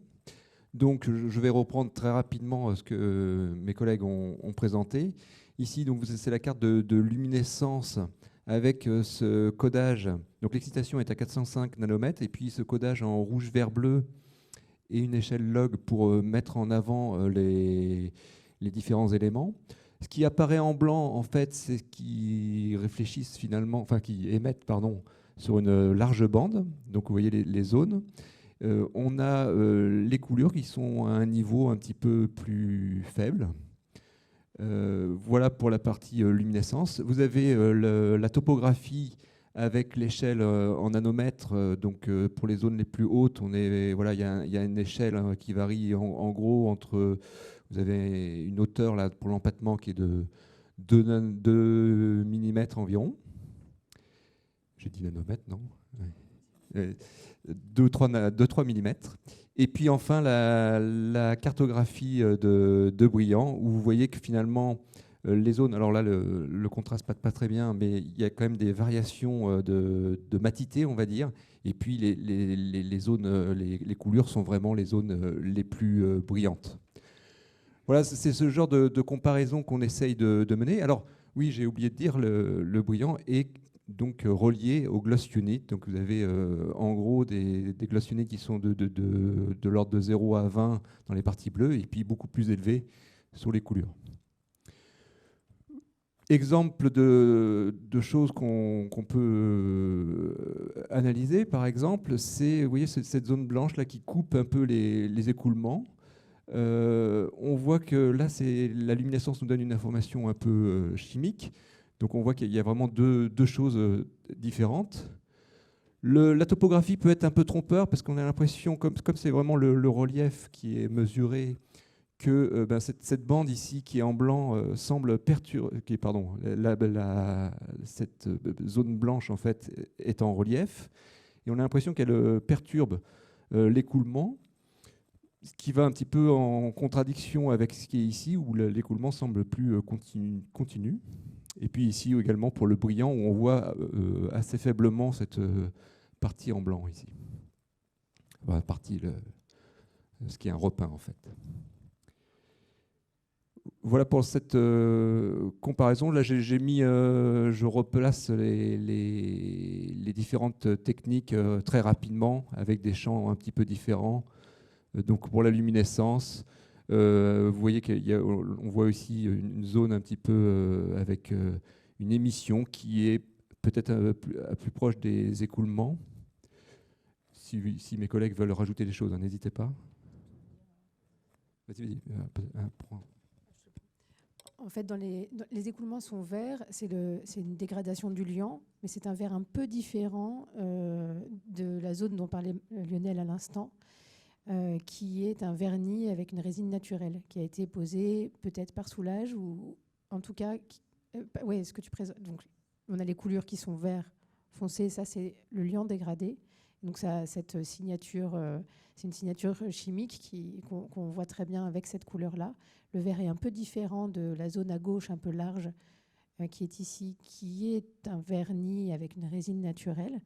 Donc je vais reprendre très rapidement ce que mes collègues ont présenté. Ici, donc, c'est la carte de luminescence avec ce codage. Donc l'excitation est à 405 nanomètres et puis ce codage en rouge, vert, bleu et une échelle log pour mettre en avant les différents éléments. Ce qui apparaît en blanc, en fait, c'est qui réfléchissent finalement, enfin qui émettent, pardon, sur une large bande. Donc vous voyez les zones. On a les coulures qui sont à un niveau un petit peu plus faible. Voilà pour la partie luminescence. Vous avez la topographie avec l'échelle en nanomètres, donc pour les zones les plus hautes, voilà, il y a une échelle qui varie en gros entre, vous avez une hauteur là pour l'empattement qui est de 2 mm environ. J'ai dit nanomètres, non? 2-3 mm. Et puis enfin la cartographie de brillant, où vous voyez que finalement les zones, alors là le contraste pas très bien, mais il y a quand même des variations de matité, on va dire. Et puis les zones, les couleurs sont vraiment les zones les plus brillantes. Voilà, c'est ce genre de comparaison qu'on essaye de mener. Alors oui, j'ai oublié de dire, le brillant est donc reliés au gloss unit. Donc vous avez en gros des gloss units qui sont de l'ordre de 0 à 20 dans les parties bleues et puis beaucoup plus élevés sur les coulures. Exemple de choses qu'on peut analyser, par exemple, c'est, vous voyez, cette zone blanche là qui coupe un peu les écoulements. On voit que là, la luminescence nous donne une information un peu chimique. Donc on voit qu'il y a vraiment deux choses différentes. La topographie peut être un peu trompeur parce qu'on a l'impression, comme c'est vraiment le relief qui est mesuré, que cette bande ici qui est en blanc semble perturber, cette zone blanche en fait est en relief, et on a l'impression qu'elle perturbe l'écoulement, ce qui va un petit peu en contradiction avec ce qui est ici où l'écoulement semble plus continu. Et puis ici également pour le brillant où on voit assez faiblement cette partie en blanc ici, ce qui est un repeint en fait. Voilà pour cette comparaison. Là, j'ai mis, je replace les différentes techniques très rapidement avec des champs un petit peu différents. Donc pour la luminescence, vous voyez qu'on voit aussi une zone un petit peu avec une émission qui est peut-être plus proche des écoulements. Si mes collègues veulent rajouter des choses, n'hésitez pas. Vas-y. En fait, les écoulements sont verts, c'est une dégradation du liant, mais c'est un vert un peu différent de la zone dont parlait Lionel à l'instant, qui est un vernis avec une résine naturelle, qui a été posé peut-être par soulage, ou en tout cas, ce que tu présentes. Donc, on a les coulures qui sont vert foncé, ça c'est le liant dégradé. Donc cette signature, c'est une signature chimique qu'on voit très bien avec cette couleur-là. Le vert est un peu différent de la zone à gauche, un peu large, qui est ici, qui est un vernis avec une résine naturelle.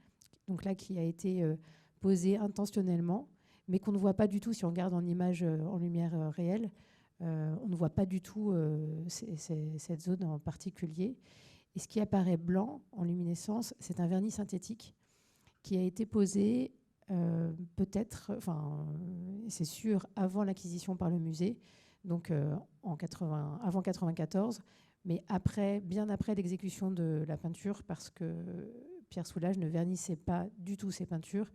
Donc là, qui a été posé intentionnellement, mais qu'on ne voit pas du tout si on regarde en image en lumière réelle. On ne voit pas du tout cette zone en particulier. Et ce qui apparaît blanc en luminescence, c'est un vernis synthétique qui a été posé peut-être, c'est sûr, avant l'acquisition par le musée, donc avant 94, mais bien après l'exécution de la peinture, parce que Pierre Soulages ne vernissait pas du tout ses peintures,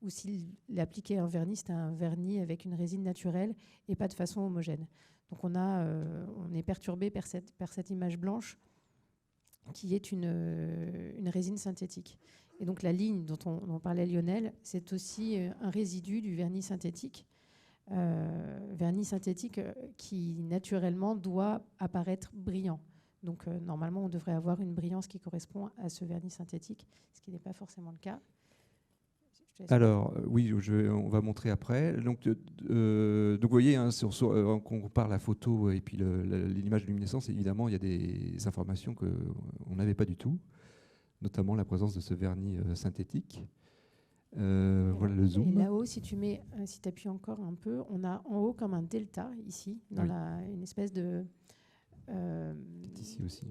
ou s'il appliquait un vernis, c'était un vernis avec une résine naturelle et pas de façon homogène. Donc on est perturbé par cette image blanche qui est une résine synthétique. Et donc la ligne dont parlait Lionel, c'est aussi un résidu du vernis synthétique. Vernis synthétique qui naturellement doit apparaître brillant. Donc normalement, on devrait avoir une brillance qui correspond à ce vernis synthétique, ce qui n'est pas forcément le cas. Alors, oui, on va montrer après. Donc vous voyez, quand on compare la photo et puis l'image de luminescence, évidemment, il y a des informations qu'on n'avait pas du tout, notamment la présence de ce vernis synthétique. Voilà le zoom. Et là-haut, si tu appuies encore un peu, on a en haut comme un delta ici, dans une espèce de ici aussi.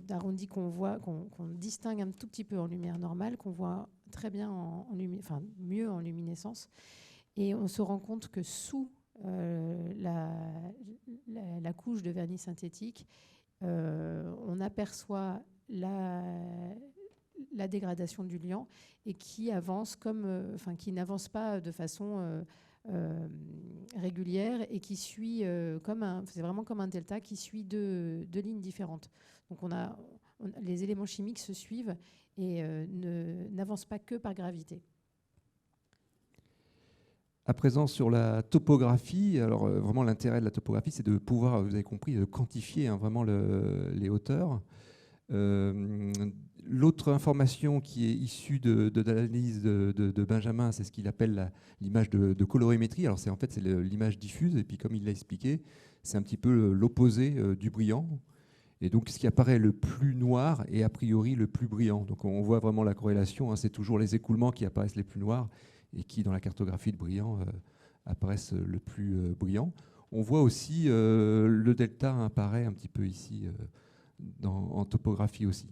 D'arrondi qu'on voit, qu'on distingue un tout petit peu en lumière normale, qu'on voit très bien mieux en luminescence. Et on se rend compte que sous la couche de vernis synthétique, on aperçoit la dégradation du liant et qui avance qui n'avance pas de façon régulière et qui suit c'est vraiment comme un delta qui suit deux lignes différentes. Donc les éléments chimiques se suivent et n'avancent pas que par gravité. À présent, sur la topographie, alors vraiment l'intérêt de la topographie, c'est de pouvoir, vous avez compris, quantifier vraiment les hauteurs. L'autre information qui est issue de l'analyse de Benjamin, c'est ce qu'il appelle l'image de colorimétrie. Alors c'est l'image diffuse, et puis comme il l'a expliqué, c'est un petit peu l'opposé du brillant. Et donc ce qui apparaît le plus noir est a priori le plus brillant. Donc on voit vraiment la corrélation, c'est toujours les écoulements qui apparaissent les plus noirs et qui, dans la cartographie de brillant, apparaissent le plus brillant. On voit aussi le delta apparaît un petit peu ici en topographie aussi.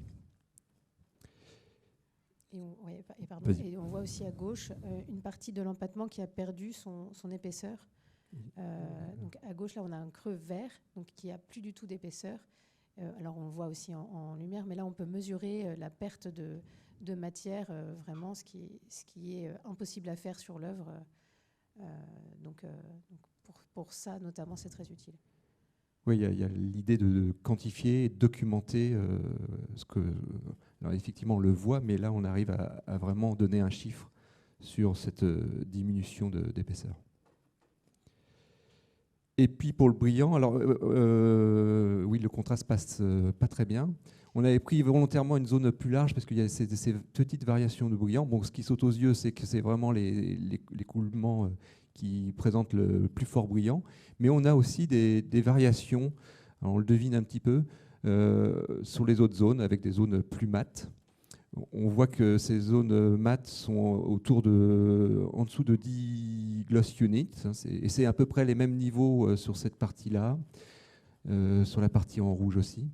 Et on voit aussi à gauche une partie de l'empattement qui a perdu son épaisseur. Donc à gauche, là, on a un creux vert, donc qui a plus du tout d'épaisseur. Alors on le voit aussi en lumière, mais là, on peut mesurer la perte de matière, vraiment, ce qui est impossible à faire sur l'œuvre. Donc pour ça, notamment, c'est très utile. Oui, il y a l'idée de quantifier, de documenter ce que... Alors effectivement, on le voit, mais là, on arrive à vraiment donner un chiffre sur cette diminution d'épaisseur. Et puis pour le brillant, alors oui, le contraste passe pas très bien. On avait pris volontairement une zone plus large parce qu'il y a ces petites variations de brillant. Bon, ce qui saute aux yeux, c'est que c'est vraiment l'écoulement qui présente le plus fort brillant. Mais on a aussi des variations, on le devine un petit peu, sur les autres zones, avec des zones plus mates. On voit que ces zones mates sont en dessous de 10 gloss units, et c'est à peu près les mêmes niveaux sur cette partie-là, sur la partie en rouge aussi.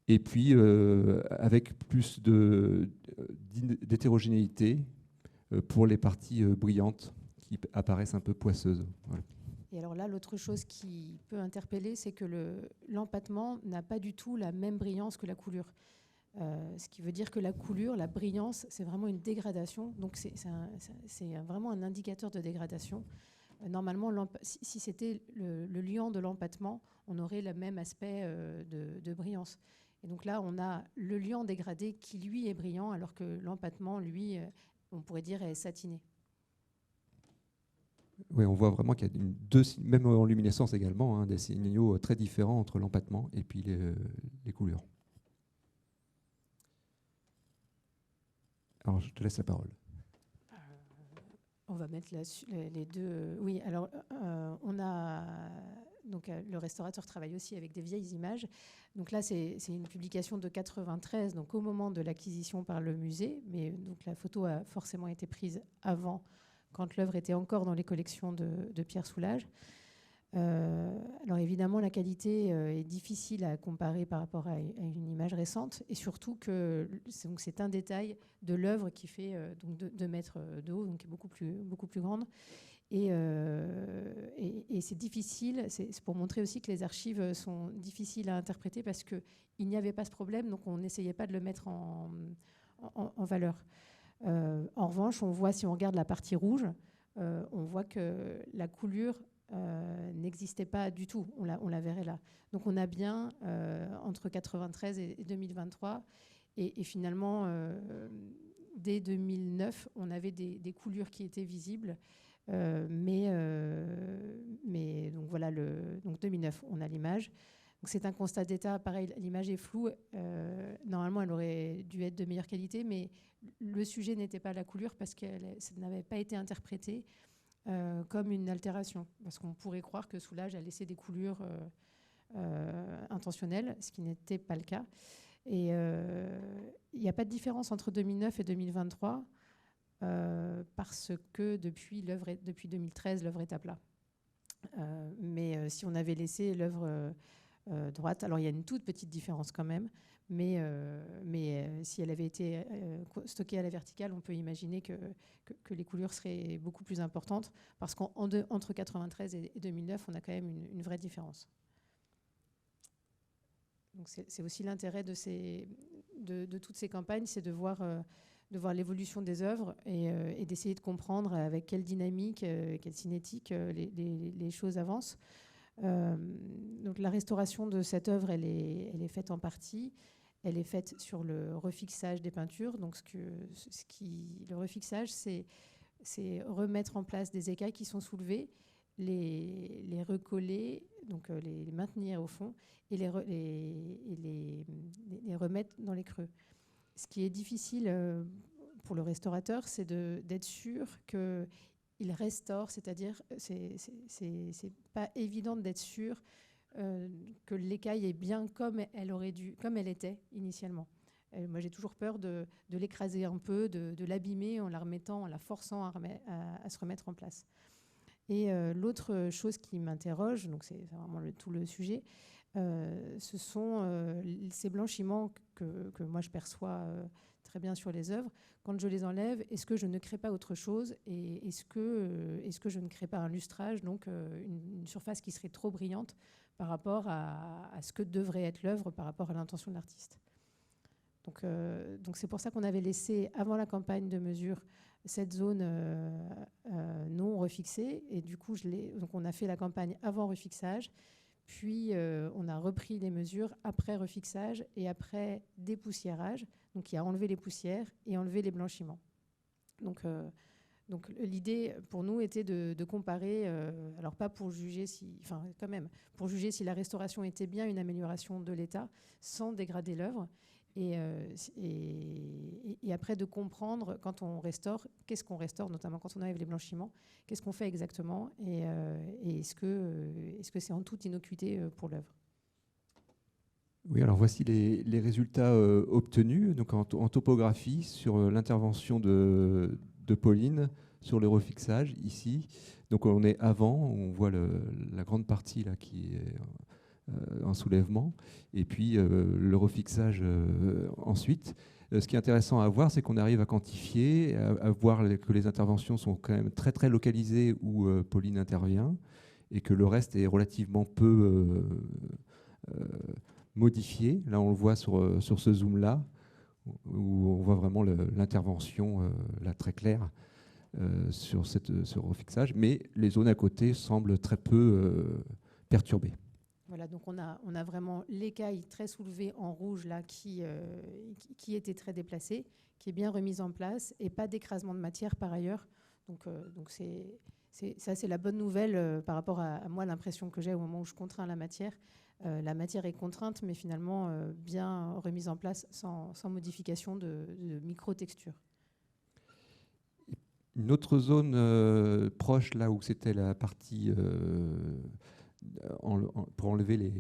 Et puis, avec plus d'hétérogénéité pour les parties brillantes qui apparaissent un peu poisseuses. Voilà. Et alors là, l'autre chose qui peut interpeller, c'est que l'empattement n'a pas du tout la même brillance que la coulure. Ce qui veut dire que la coulure, la brillance, c'est vraiment une dégradation. Donc c'est vraiment un indicateur de dégradation. Normalement, si c'était le liant de l'empattement, on aurait le même aspect de brillance. Et donc là, on a le liant dégradé qui, lui, est brillant, alors que l'empattement, lui, on pourrait dire, est satiné. Oui, on voit vraiment qu'il y a même en luminescence également, des signaux très différents entre l'empattement et puis les couleurs. Alors, je te laisse la parole. On va mettre les deux. Oui, alors on a. Donc, le restaurateur travaille aussi avec des vieilles images. Donc là, c'est une publication de 93, donc au moment de l'acquisition par le musée. Mais donc la photo a forcément été prise avant, quand l'œuvre était encore dans les collections de Pierre Soulages. Alors évidemment, la qualité est difficile à comparer par rapport à une image récente, et surtout que c'est un détail de l'œuvre qui fait donc 2 mètres de haut, donc qui est beaucoup plus grande. Et c'est difficile, c'est pour montrer aussi que les archives sont difficiles à interpréter parce qu'il n'y avait pas ce problème, donc on n'essayait pas de le mettre en valeur. En revanche, on voit, si on regarde la partie rouge, on voit que la coulure n'existait pas du tout, on la verrait là. Donc on a bien entre 93 et 2023, et finalement dès 2009 on avait des coulures qui étaient visibles, mais donc voilà, donc 2009 on a l'image. Donc c'est un constat d'état, pareil, l'image est floue, normalement elle aurait dû être de meilleure qualité, mais le sujet n'était pas la coulure parce que ça n'avait pas été interprété comme une altération, parce qu'on pourrait croire que Soulages a laissé des coulures intentionnelles, ce qui n'était pas le cas. Et il n'y a pas de différence entre 2009 et 2023, parce que depuis 2013, l'œuvre est à plat. Mais si on avait laissé l'œuvre droite, alors il y a une toute petite différence quand même, mais si elle avait été stockée à la verticale, on peut imaginer que les coulures seraient beaucoup plus importantes, parce qu'entre 93 et 2009, on a quand même une vraie différence. Donc c'est aussi l'intérêt de toutes ces campagnes, c'est de voir l'évolution des œuvres et d'essayer de comprendre avec quelle dynamique, quelle cinétique les choses avancent. Donc la restauration de cette œuvre, elle est faite en partie. Elle est faite sur le refixage des peintures. Donc le refixage, c'est remettre en place des écailles qui sont soulevées, les recoller, donc les maintenir au fond, et les remettre dans les creux. Ce qui est difficile pour le restaurateur, c'est d'être sûr qu'il restaure, c'est-à-dire c'est pas évident d'être sûr que l'écaille est bien comme elle était initialement. Moi, j'ai toujours peur de l'écraser un peu, de l'abîmer en la forçant à se remettre en place. Et l'autre chose qui m'interroge, donc c'est vraiment tout le sujet, ce sont ces blanchiments que moi je perçois très bien sur les œuvres. Quand je les enlève, est-ce que je ne crée pas autre chose et est-ce que je ne crée pas un lustrage, donc une surface qui serait trop brillante par rapport à ce que devrait être l'œuvre, par rapport à l'intention de l'artiste. Donc c'est pour ça qu'on avait laissé, avant la campagne de mesure, cette zone non refixée. Et du coup, donc on a fait la campagne avant refixage. Puis, on a repris les mesures après refixage et après dépoussiérage, donc qui a enlevé les poussières et enlevé les blanchiments. Donc l'idée pour nous était de comparer, alors pas pour juger enfin quand même, pour juger si la restauration était bien une amélioration de l'état sans dégrader l'œuvre. Et après de comprendre, quand on restaure, qu'est-ce qu'on restaure, notamment quand on enlève les blanchiments, qu'est-ce qu'on fait exactement, et est-ce que c'est en toute innocuité pour l'œuvre. Oui, alors voici les résultats obtenus donc en topographie sur l'intervention de Pauline sur le refixage ici. Donc on est avant, on voit la grande partie là qui est en soulèvement, et puis le refixage ensuite. Ce qui est intéressant à voir, c'est qu'on arrive à quantifier, à voir que les interventions sont quand même très très localisées où Pauline intervient, et que le reste est relativement peu modifié. Là, on le voit sur ce zoom-là, où on voit vraiment l'intervention là, très claire sur ce refixage, mais les zones à côté semblent très peu perturbées. Voilà, donc on a vraiment l'écaille très soulevée en rouge là, qui était très déplacée, qui est bien remise en place, et pas d'écrasement de matière par ailleurs. Donc ça, c'est la bonne nouvelle par rapport à moi, l'impression que j'ai au moment où je contrains la matière. La matière est contrainte, mais finalement bien remise en place sans modification de micro-texture. Une autre zone proche, là où c'était la partie pour enlever les...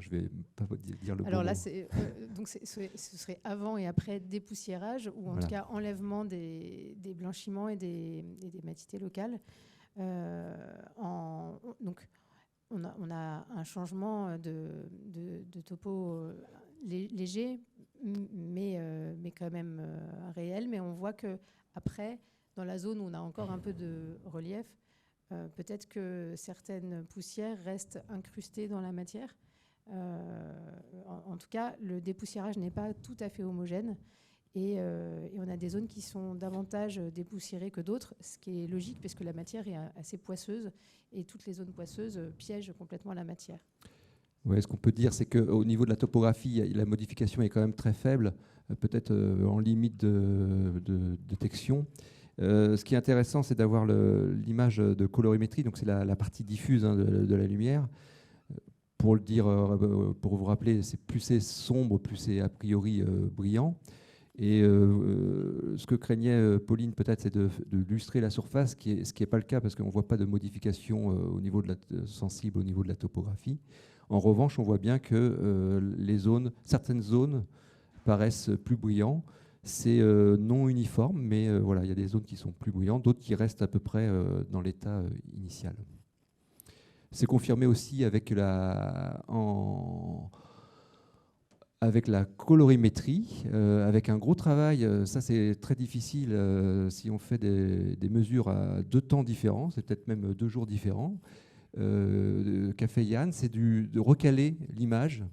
Je vais pas dire le Alors bon là, mot. donc ce serait avant et après dépoussiérage, ou en Voilà. tout cas enlèvement des blanchiments et des matités locales. Donc on a un changement de topo léger, mais quand même réel. Mais on voit qu'après, dans la zone où on a encore un peu de relief, peut-être que certaines poussières restent incrustées dans la matière. En tout cas, le dépoussiérage n'est pas tout à fait homogène. Et on a des zones qui sont davantage dépoussiérées que d'autres, ce qui est logique parce que la matière est assez poisseuse et toutes les zones poisseuses piègent complètement la matière. Ouais, ce qu'on peut dire, c'est qu'au niveau de la topographie, la modification est quand même très faible, peut-être en limite de détection. Ce qui est intéressant, c'est d'avoir l'image de colorimétrie, donc c'est la partie diffuse de la lumière. Pour le dire, pour vous rappeler, plus c'est sombre, plus c'est a priori brillant. Et ce que craignait Pauline, peut-être, c'est de lustrer la surface, ce qui n'est pas le cas parce qu'on ne voit pas de modification au niveau sensible au niveau de la topographie. En revanche, on voit bien que certaines zones paraissent plus brillantes. C'est non uniforme, mais voilà, il y a des zones qui sont plus brillantes, d'autres qui restent à peu près dans l'état initial. C'est confirmé aussi avec la colorimétrie, avec un gros travail. Ça, c'est très difficile si on fait des mesures à 2 temps différents, c'est peut-être même 2 jours différents. Qu'a fait Yann, c'est de recaler l'image.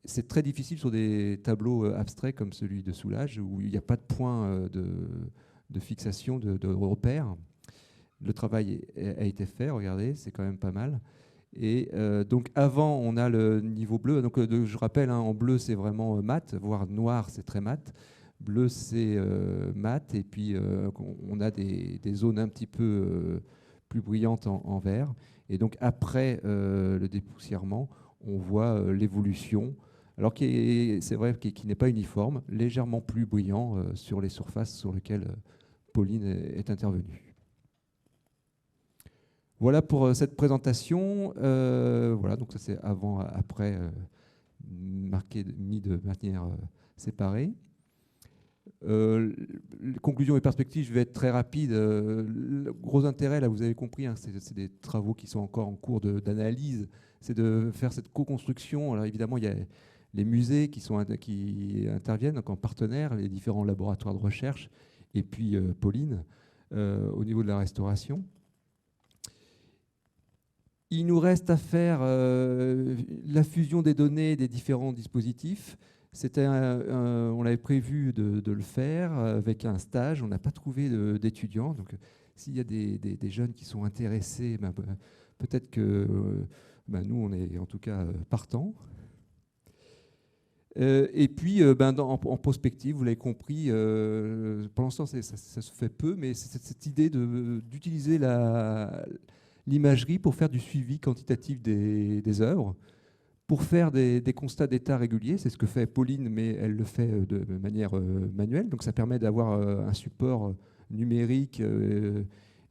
C'est très difficile sur des tableaux abstraits comme celui de Soulages, où il n'y a pas de point de fixation, de repère. Le travail a été fait, regardez, c'est quand même pas mal. Et donc avant, on a le niveau bleu. Donc je rappelle, en bleu, c'est vraiment mat, voire noir, c'est très mat. Bleu, c'est mat. Et puis on a des zones un petit peu plus brillantes en vert. Et donc après le dépoussièrement, on voit l'évolution. Alors c'est vrai qui n'est pas uniforme, légèrement plus brillant sur les surfaces sur lesquelles Pauline est intervenue. Voilà pour cette présentation. Voilà, donc ça c'est avant, après, mis de manière séparée. Conclusions et perspectives, je vais être très rapide. Le gros intérêt, là, vous avez compris, c'est des travaux qui sont encore en cours d'analyse, c'est de faire cette co-construction. Alors évidemment, il y a les musées qui interviennent, donc en partenaire, les différents laboratoires de recherche, et puis Pauline, au niveau de la restauration. Il nous reste à faire la fusion des données des différents dispositifs. On avait prévu de le faire avec un stage. On n'a pas trouvé d'étudiants. Donc, s'il y a des jeunes qui sont intéressés, peut-être que nous, on est en tout cas partants. Et puis, en prospective, vous l'avez compris, pour l'instant, ça se fait peu, mais c'est cette idée d'utiliser l'imagerie pour faire du suivi quantitatif des œuvres, pour faire des constats d'état réguliers. C'est ce que fait Pauline, mais elle le fait de manière manuelle. Donc ça permet d'avoir un support numérique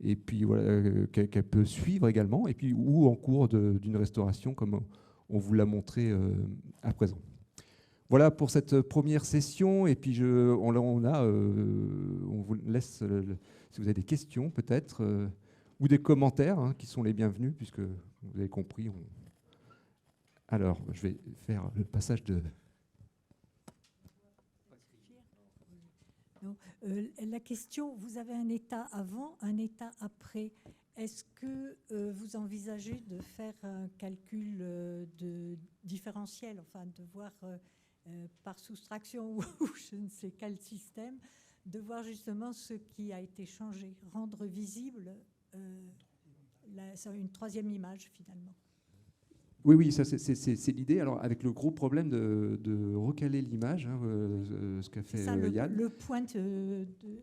et puis voilà, qu'elle peut suivre également, et puis ou en cours d'une restauration, comme on vous l'a montré à présent. Voilà pour cette première session. Et puis on vous laisse, si vous avez des questions peut-être, ou des commentaires qui sont les bienvenus, puisque vous avez compris. Alors, je vais faire le passage de... La question, vous avez un état avant, un état après. Est-ce que vous envisagez de faire un calcul de différentiel, enfin de voir par soustraction ou je ne sais quel système, de voir justement ce qui a été changé, rendre visible une troisième image finalement? Oui, ça c'est l'idée. Alors avec le gros problème de recaler l'image, ce qu'a fait Yann. Le point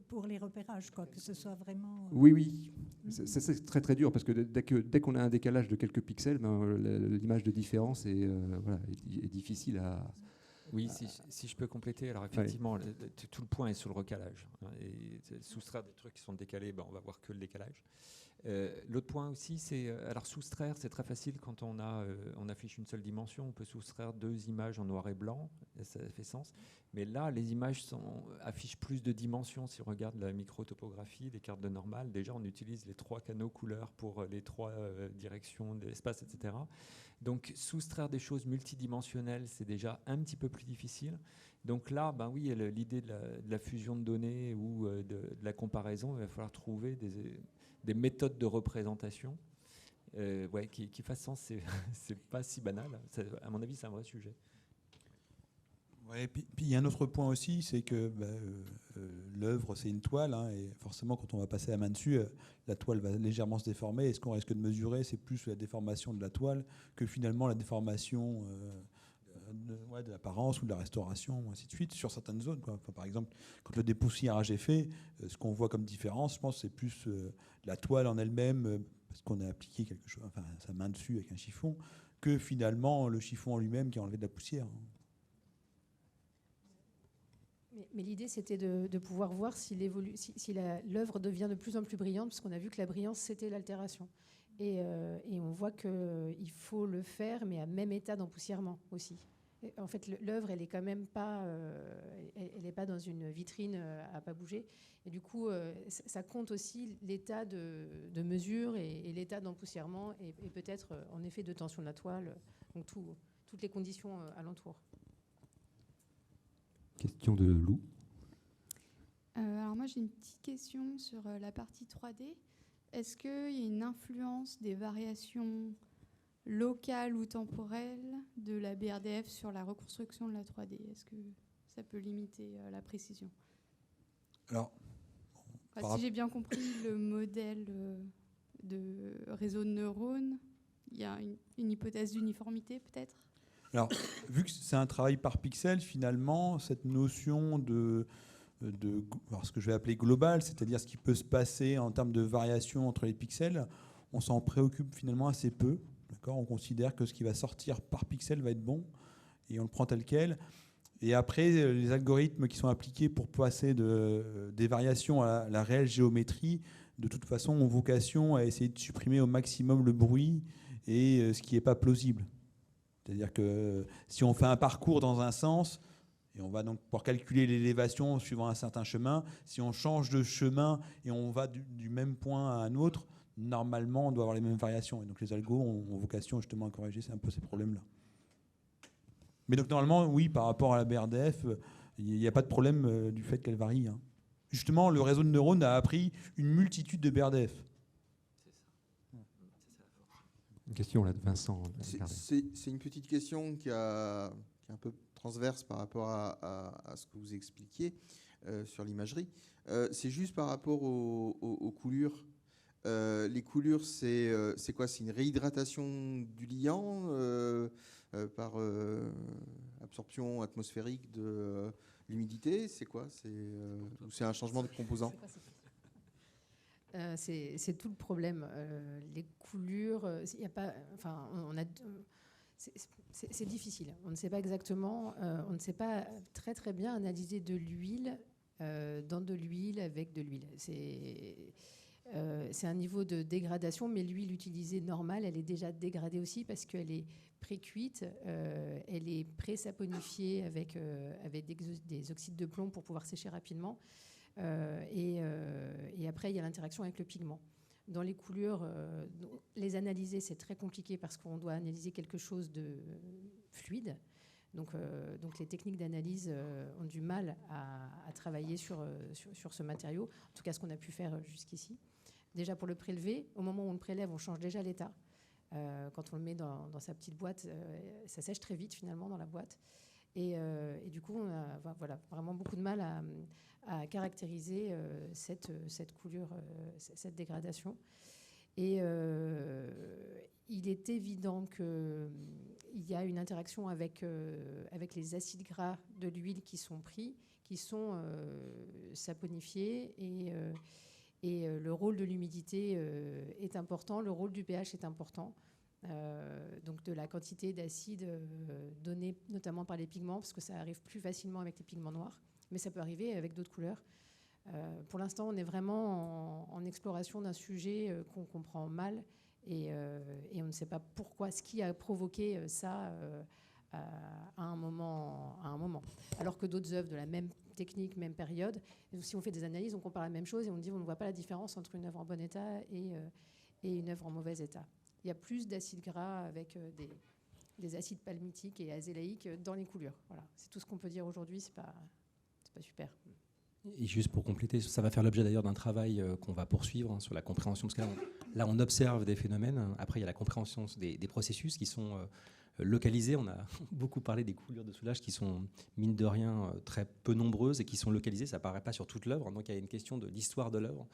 pour les repérages, quoi, que ce soit vraiment... Oui. C'est très très dur, parce que dès qu'on a un décalage de quelques pixels, l'image de différence est difficile à... Oui, si je peux compléter, alors effectivement, tout le point est sur le recalage. Et soustraire des trucs qui sont décalés, on va voir que le décalage. L'autre point aussi, c'est alors soustraire, c'est très facile quand on affiche une seule dimension. On peut soustraire 2 images en noir et blanc, et ça fait sens. Mais là, les images affichent plus de dimensions. Si on regarde la microtopographie, les cartes de normale, déjà on utilise les 3 canaux couleurs pour les 3 directions de l'espace, etc. Donc soustraire des choses multidimensionnelles, c'est déjà un petit peu plus difficile. Donc là, oui, l'idée de la fusion de données ou de la comparaison, il va falloir trouver des méthodes de représentation qui fassent sens. C'est pas si banal. À mon avis, c'est un vrai sujet. Ouais, puis il y a un autre point aussi, c'est que l'œuvre, c'est une toile, et forcément, quand on va passer la main dessus, la toile va légèrement se déformer. Et ce qu'on risque de mesurer, c'est plus la déformation de la toile que finalement la déformation de l'apparence ou de la restauration, ainsi de suite, sur certaines zones, quoi. Enfin, par exemple, quand le dépoussiérage est fait, ce qu'on voit comme différence, je pense, c'est plus la toile en elle-même, parce qu'on a appliqué quelque chose, enfin, sa main dessus avec un chiffon, que finalement le chiffon en lui-même qui a enlevé de la poussière. Mais l'idée, c'était de pouvoir voir si l'œuvre devient de plus en plus brillante, parce qu'on a vu que la brillance, c'était l'altération. Et on voit qu'il faut le faire, mais à même état d'empoussièrement aussi. Et en fait, l'œuvre, elle n'est quand même pas, elle n'est pas dans une vitrine à pas bouger. Et du coup, ça compte aussi l'état de mesure et l'état d'empoussièrement et peut-être, en effet, de tension de la toile, donc toutes les conditions alentour. Question de Lou. Alors moi, j'ai une petite question sur la partie 3D. Est-ce qu'il y a une influence des variations locales ou temporelles de la BRDF sur la reconstruction de la 3D? Est-ce que ça peut limiter la précision? Alors, si j'ai bien compris le modèle de réseau de neurones, il y a une hypothèse d'uniformité peut-être? Alors, vu que c'est un travail par pixel, finalement, cette notion alors ce que je vais appeler global, c'est-à-dire ce qui peut se passer en termes de variation entre les pixels, on s'en préoccupe finalement assez peu. D'accord ? On considère que ce qui va sortir par pixel va être bon et on le prend tel quel. Et après, les algorithmes qui sont appliqués pour passer des variations à la réelle géométrie, de toute façon, ont vocation à essayer de supprimer au maximum le bruit et ce qui n'est pas plausible. C'est-à-dire que si on fait un parcours dans un sens, et on va donc pouvoir calculer l'élévation suivant un certain chemin, si on change de chemin et on va du même point à un autre, normalement, on doit avoir les mêmes variations. Et donc les algos ont vocation justement à corriger un peu ces problèmes-là. Mais donc normalement, oui, par rapport à la BRDF, il n'y a pas de problème du fait qu'elle varie. Hein. Justement, le réseau de neurones a appris une multitude de BRDF. Une question là de Vincent. C'est une petite question qui est un peu transverse par rapport à ce que vous expliquiez sur l'imagerie. C'est juste par rapport aux coulures. Les coulures, c'est quoi? C'est une réhydratation du liant par absorption atmosphérique de l'humidité? C'est quoi? C'est un changement de composant? C'est tout le problème. Les coulures, y a pas, enfin, c'est difficile. On ne sait pas exactement, on ne sait pas très très bien analyser de l'huile dans de l'huile avec de l'huile. C'est un niveau de dégradation, mais l'huile utilisée normale, elle est déjà dégradée aussi parce qu'elle est pré-cuite, elle est pré-saponifiée avec des oxydes de plomb pour pouvoir sécher rapidement. Et après, il y a l'interaction avec le pigment. Dans les coulures, les analyser, c'est très compliqué parce qu'on doit analyser quelque chose de fluide. Donc les techniques d'analyse ont du mal à travailler sur ce matériau, en tout cas ce qu'on a pu faire jusqu'ici. Déjà pour le prélever, au moment où on le prélève, on change déjà l'état. Quand on le met dans sa petite boîte, ça sèche très vite finalement dans la boîte. Et du coup, on a vraiment beaucoup de mal à caractériser cette coulure, cette dégradation. Et il est évident qu'il y a une interaction avec les acides gras de l'huile qui sont pris, qui sont saponifiés. Et le rôle de l'humidité est important, le rôle du pH est important. Donc de la quantité d'acide donnée notamment par les pigments, parce que ça arrive plus facilement avec les pigments noirs, mais ça peut arriver avec d'autres couleurs. Pour l'instant, on est vraiment en exploration d'un sujet qu'on comprend mal et on ne sait pas pourquoi, ce qui a provoqué ça à un moment. Alors que d'autres œuvres de la même technique, même période, si on fait des analyses, on compare la même chose et on dit on ne voit pas la différence entre une œuvre en bon état et une œuvre en mauvais état. Il y a plus d'acides gras avec des acides palmitiques et azélaïques dans les coulures. Voilà, c'est tout ce qu'on peut dire aujourd'hui, c'est pas super. Et juste pour compléter, ça va faire l'objet d'ailleurs d'un travail qu'on va poursuivre sur la compréhension, parce que là on observe des phénomènes, après il y a la compréhension des processus qui sont localisés. On a beaucoup parlé des coulures de soulage qui sont, mine de rien, très peu nombreuses et qui sont localisées, ça ne paraît pas sur toute l'œuvre, donc il y a une question de l'histoire de l'œuvre.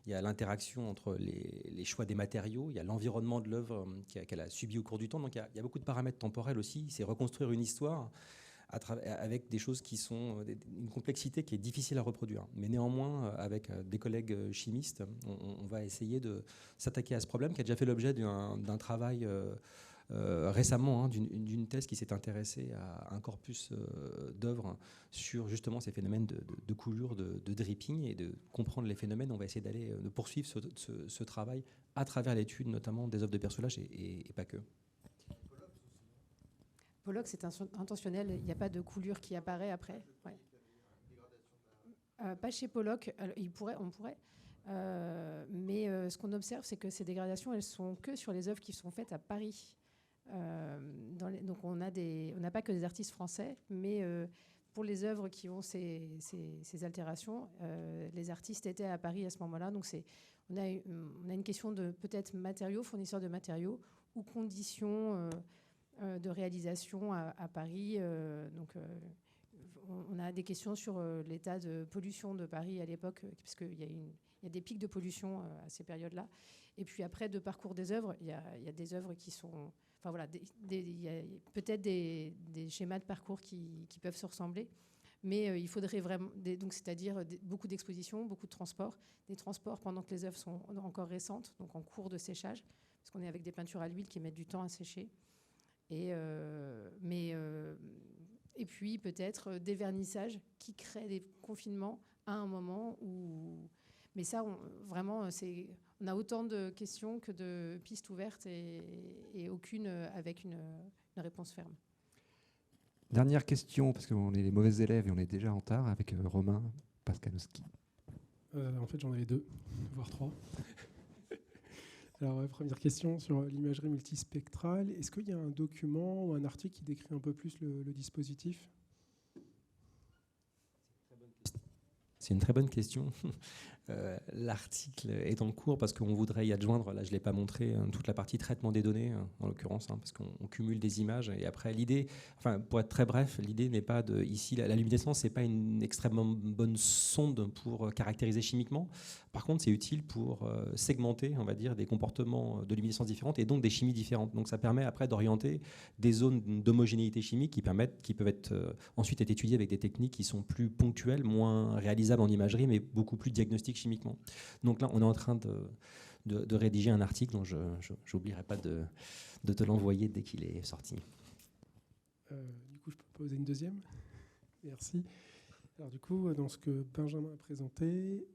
Il y a l'interaction entre les choix des matériaux, il y a l'environnement de l'œuvre qu'elle a subi au cours du temps, donc il y a beaucoup de paramètres temporels aussi, c'est reconstruire une histoire avec des choses qui sont une complexité qui est difficile à reproduire. Mais néanmoins, avec des collègues chimistes, on va essayer de s'attaquer à ce problème qui a déjà fait l'objet d'un travail récemment, d'une thèse qui s'est intéressée à un corpus d'œuvres sur justement ces phénomènes de coulure, de dripping, et de comprendre les phénomènes. On va essayer de poursuivre ce travail à travers l'étude notamment des œuvres de Persolages et pas que. Pollock, c'est intentionnel, il n'y a pas de coulure qui apparaît après. Ouais. Pas chez Pollock, on pourrait. Mais ce qu'on observe, c'est que ces dégradations, elles sont que sur les œuvres qui sont faites à Paris. Donc on n'a pas que des artistes français, mais pour les œuvres qui ont ces altérations, les artistes étaient à Paris à ce moment-là. Donc on a une question de peut-être matériaux, fournisseurs de matériaux ou conditions de réalisation à Paris. On a des questions sur l'état de pollution de Paris à l'époque, parce qu'il y a des pics de pollution à ces périodes-là. Et puis après, de parcours des œuvres, il y a des œuvres qui sont... Enfin voilà, il y a peut-être des schémas de parcours qui peuvent se ressembler, mais il faudrait vraiment... c'est-à-dire beaucoup d'expositions, beaucoup de transports, des transports pendant que les œuvres sont encore récentes, donc en cours de séchage, parce qu'on est avec des peintures à l'huile qui mettent du temps à sécher. Et puis peut-être des vernissages qui créent des confinements à un moment où... Mais ça, vraiment, on a autant de questions que de pistes ouvertes et aucune avec une réponse ferme. Dernière question, parce qu'on est les mauvais élèves et on est déjà en retard, avec Romain Paskanowski. En fait, j'en avais 2, voire 3. Alors, première question sur l'imagerie multispectrale. Est-ce qu'il y a un document ou un article qui décrit un peu plus le dispositif ? C'est une très bonne question. L'article est en cours parce qu'on voudrait y adjoindre, là je ne l'ai pas montré, toute la partie traitement des données, en l'occurrence, parce qu'on cumule des images. Et après, l'idée, enfin, pour être très bref, l'idée n'est pas de... Ici, la luminescence, ce n'est pas une extrêmement bonne sonde pour caractériser chimiquement. Par contre, c'est utile pour segmenter, on va dire, des comportements de luminescence différentes et donc des chimies différentes. Donc ça permet après d'orienter des zones d'homogénéité chimique qui peuvent être ensuite être étudiées avec des techniques qui sont plus ponctuelles, moins réalisables en imagerie, mais beaucoup plus diagnostiques chimiquement. Donc là, on est en train de rédiger un article dont je n'oublierai pas de te l'envoyer dès qu'il est sorti. Du coup, je peux poser une deuxième ? Merci. Alors du coup, dans ce que Benjamin a présenté,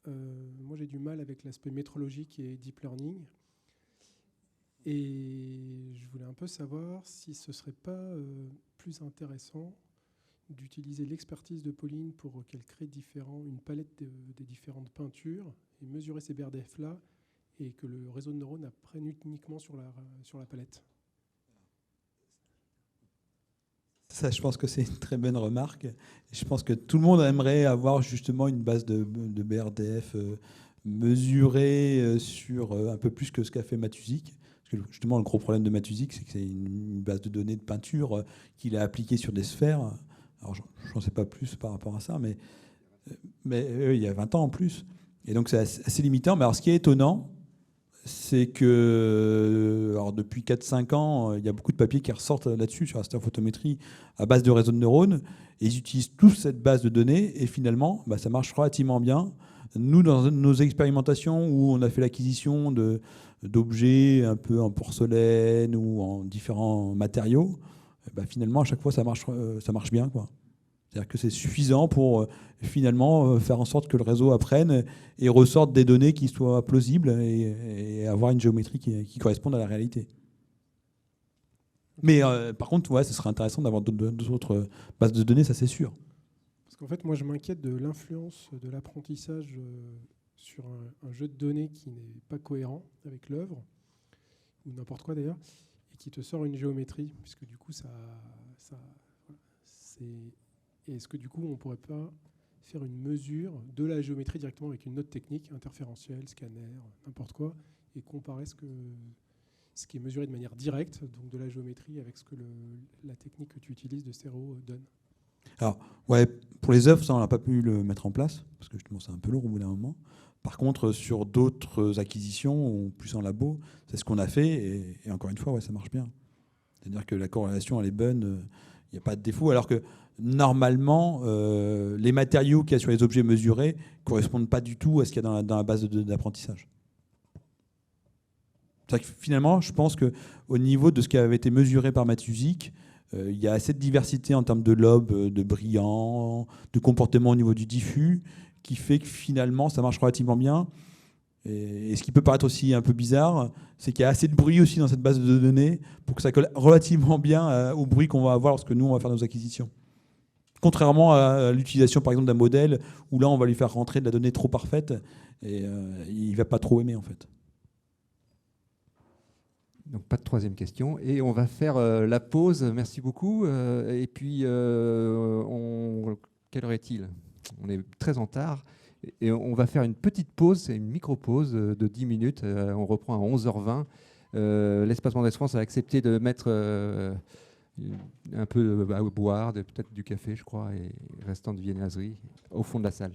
moi j'ai du mal avec l'aspect métrologique et deep learning. Et je voulais un peu savoir si ce ne serait pas plus intéressant d'utiliser l'expertise de Pauline pour qu'elle crée une palette des différentes peintures et mesurer ces BRDF-là et que le réseau de neurones apprenne uniquement sur la palette. Ça, je pense que c'est une très bonne remarque. Je pense que tout le monde aimerait avoir justement une base de BRDF mesurée sur un peu plus que ce qu'a fait Matuzik. Parce que justement, le gros problème de Matuzik, c'est que c'est une base de données de peinture qu'il a appliquée sur des sphères. Alors, je n'en sais pas plus par rapport à ça, mais il y a 20 ans en plus. Et donc, c'est assez limitant. Mais alors, ce qui est étonnant, c'est que alors, depuis 4-5 ans, il y a beaucoup de papiers qui ressortent là-dessus, sur la stéréophotométrie à base de réseaux de neurones. Et ils utilisent tous cette base de données. Et finalement, ça marche relativement bien. Nous, dans nos expérimentations où on a fait l'acquisition d'objets un peu en porcelaine ou en différents matériaux, finalement, à chaque fois, ça marche bien, quoi. C'est-à-dire que c'est suffisant pour finalement faire en sorte que le réseau apprenne et ressorte des données qui soient plausibles et avoir une géométrie qui corresponde à la réalité. Mais par contre, ouais, ce serait intéressant d'avoir d'autres bases de données, ça c'est sûr. Parce qu'en fait, moi, je m'inquiète de l'influence de l'apprentissage sur un jeu de données qui n'est pas cohérent avec l'œuvre, ou n'importe quoi d'ailleurs, et qui te sort une géométrie, puisque du coup, est-ce que du coup, on ne pourrait pas faire une mesure de la géométrie directement avec une autre technique, interférentielle, scanner, n'importe quoi, et comparer ce qui est mesuré de manière directe, donc de la géométrie, avec ce que la technique que tu utilises de stéréo donne? Alors, ouais, pour les œuvres, ça, on n'a pas pu le mettre en place, parce que justement, c'est un peu lourd au bout d'un moment. Par contre, sur d'autres acquisitions, plus en labo, c'est ce qu'on a fait, et encore une fois, ouais, ça marche bien. C'est-à-dire que la corrélation, elle est bonne, il n'y a pas de défaut, alors que normalement, les matériaux qu'il y a sur les objets mesurés ne correspondent pas du tout à ce qu'il y a dans la base d'apprentissage. C'est vrai que finalement, je pense qu'au niveau de ce qui avait été mesuré par Matuzik, il y a assez de diversité en termes de lobes, de brillants, de comportement au niveau du diffus, qui fait que finalement, ça marche relativement bien. Et ce qui peut paraître aussi un peu bizarre, c'est qu'il y a assez de bruit aussi dans cette base de données pour que ça colle relativement bien au bruit qu'on va avoir lorsque nous, on va faire nos acquisitions. Contrairement à l'utilisation, par exemple, d'un modèle où là, on va lui faire rentrer de la donnée trop parfaite et il ne va pas trop aimer, en fait. Donc, pas de troisième question. Et on va faire la pause. Merci beaucoup. Et puis, quelle heure est-il ? On est très en retard. Et on va faire une petite pause, c'est une micro-pause de 10 minutes. On reprend à 11h20. L'Espace Mendès France a accepté de mettre un peu à boire, peut-être du café, je crois, et restant de viennoiserie au fond de la salle.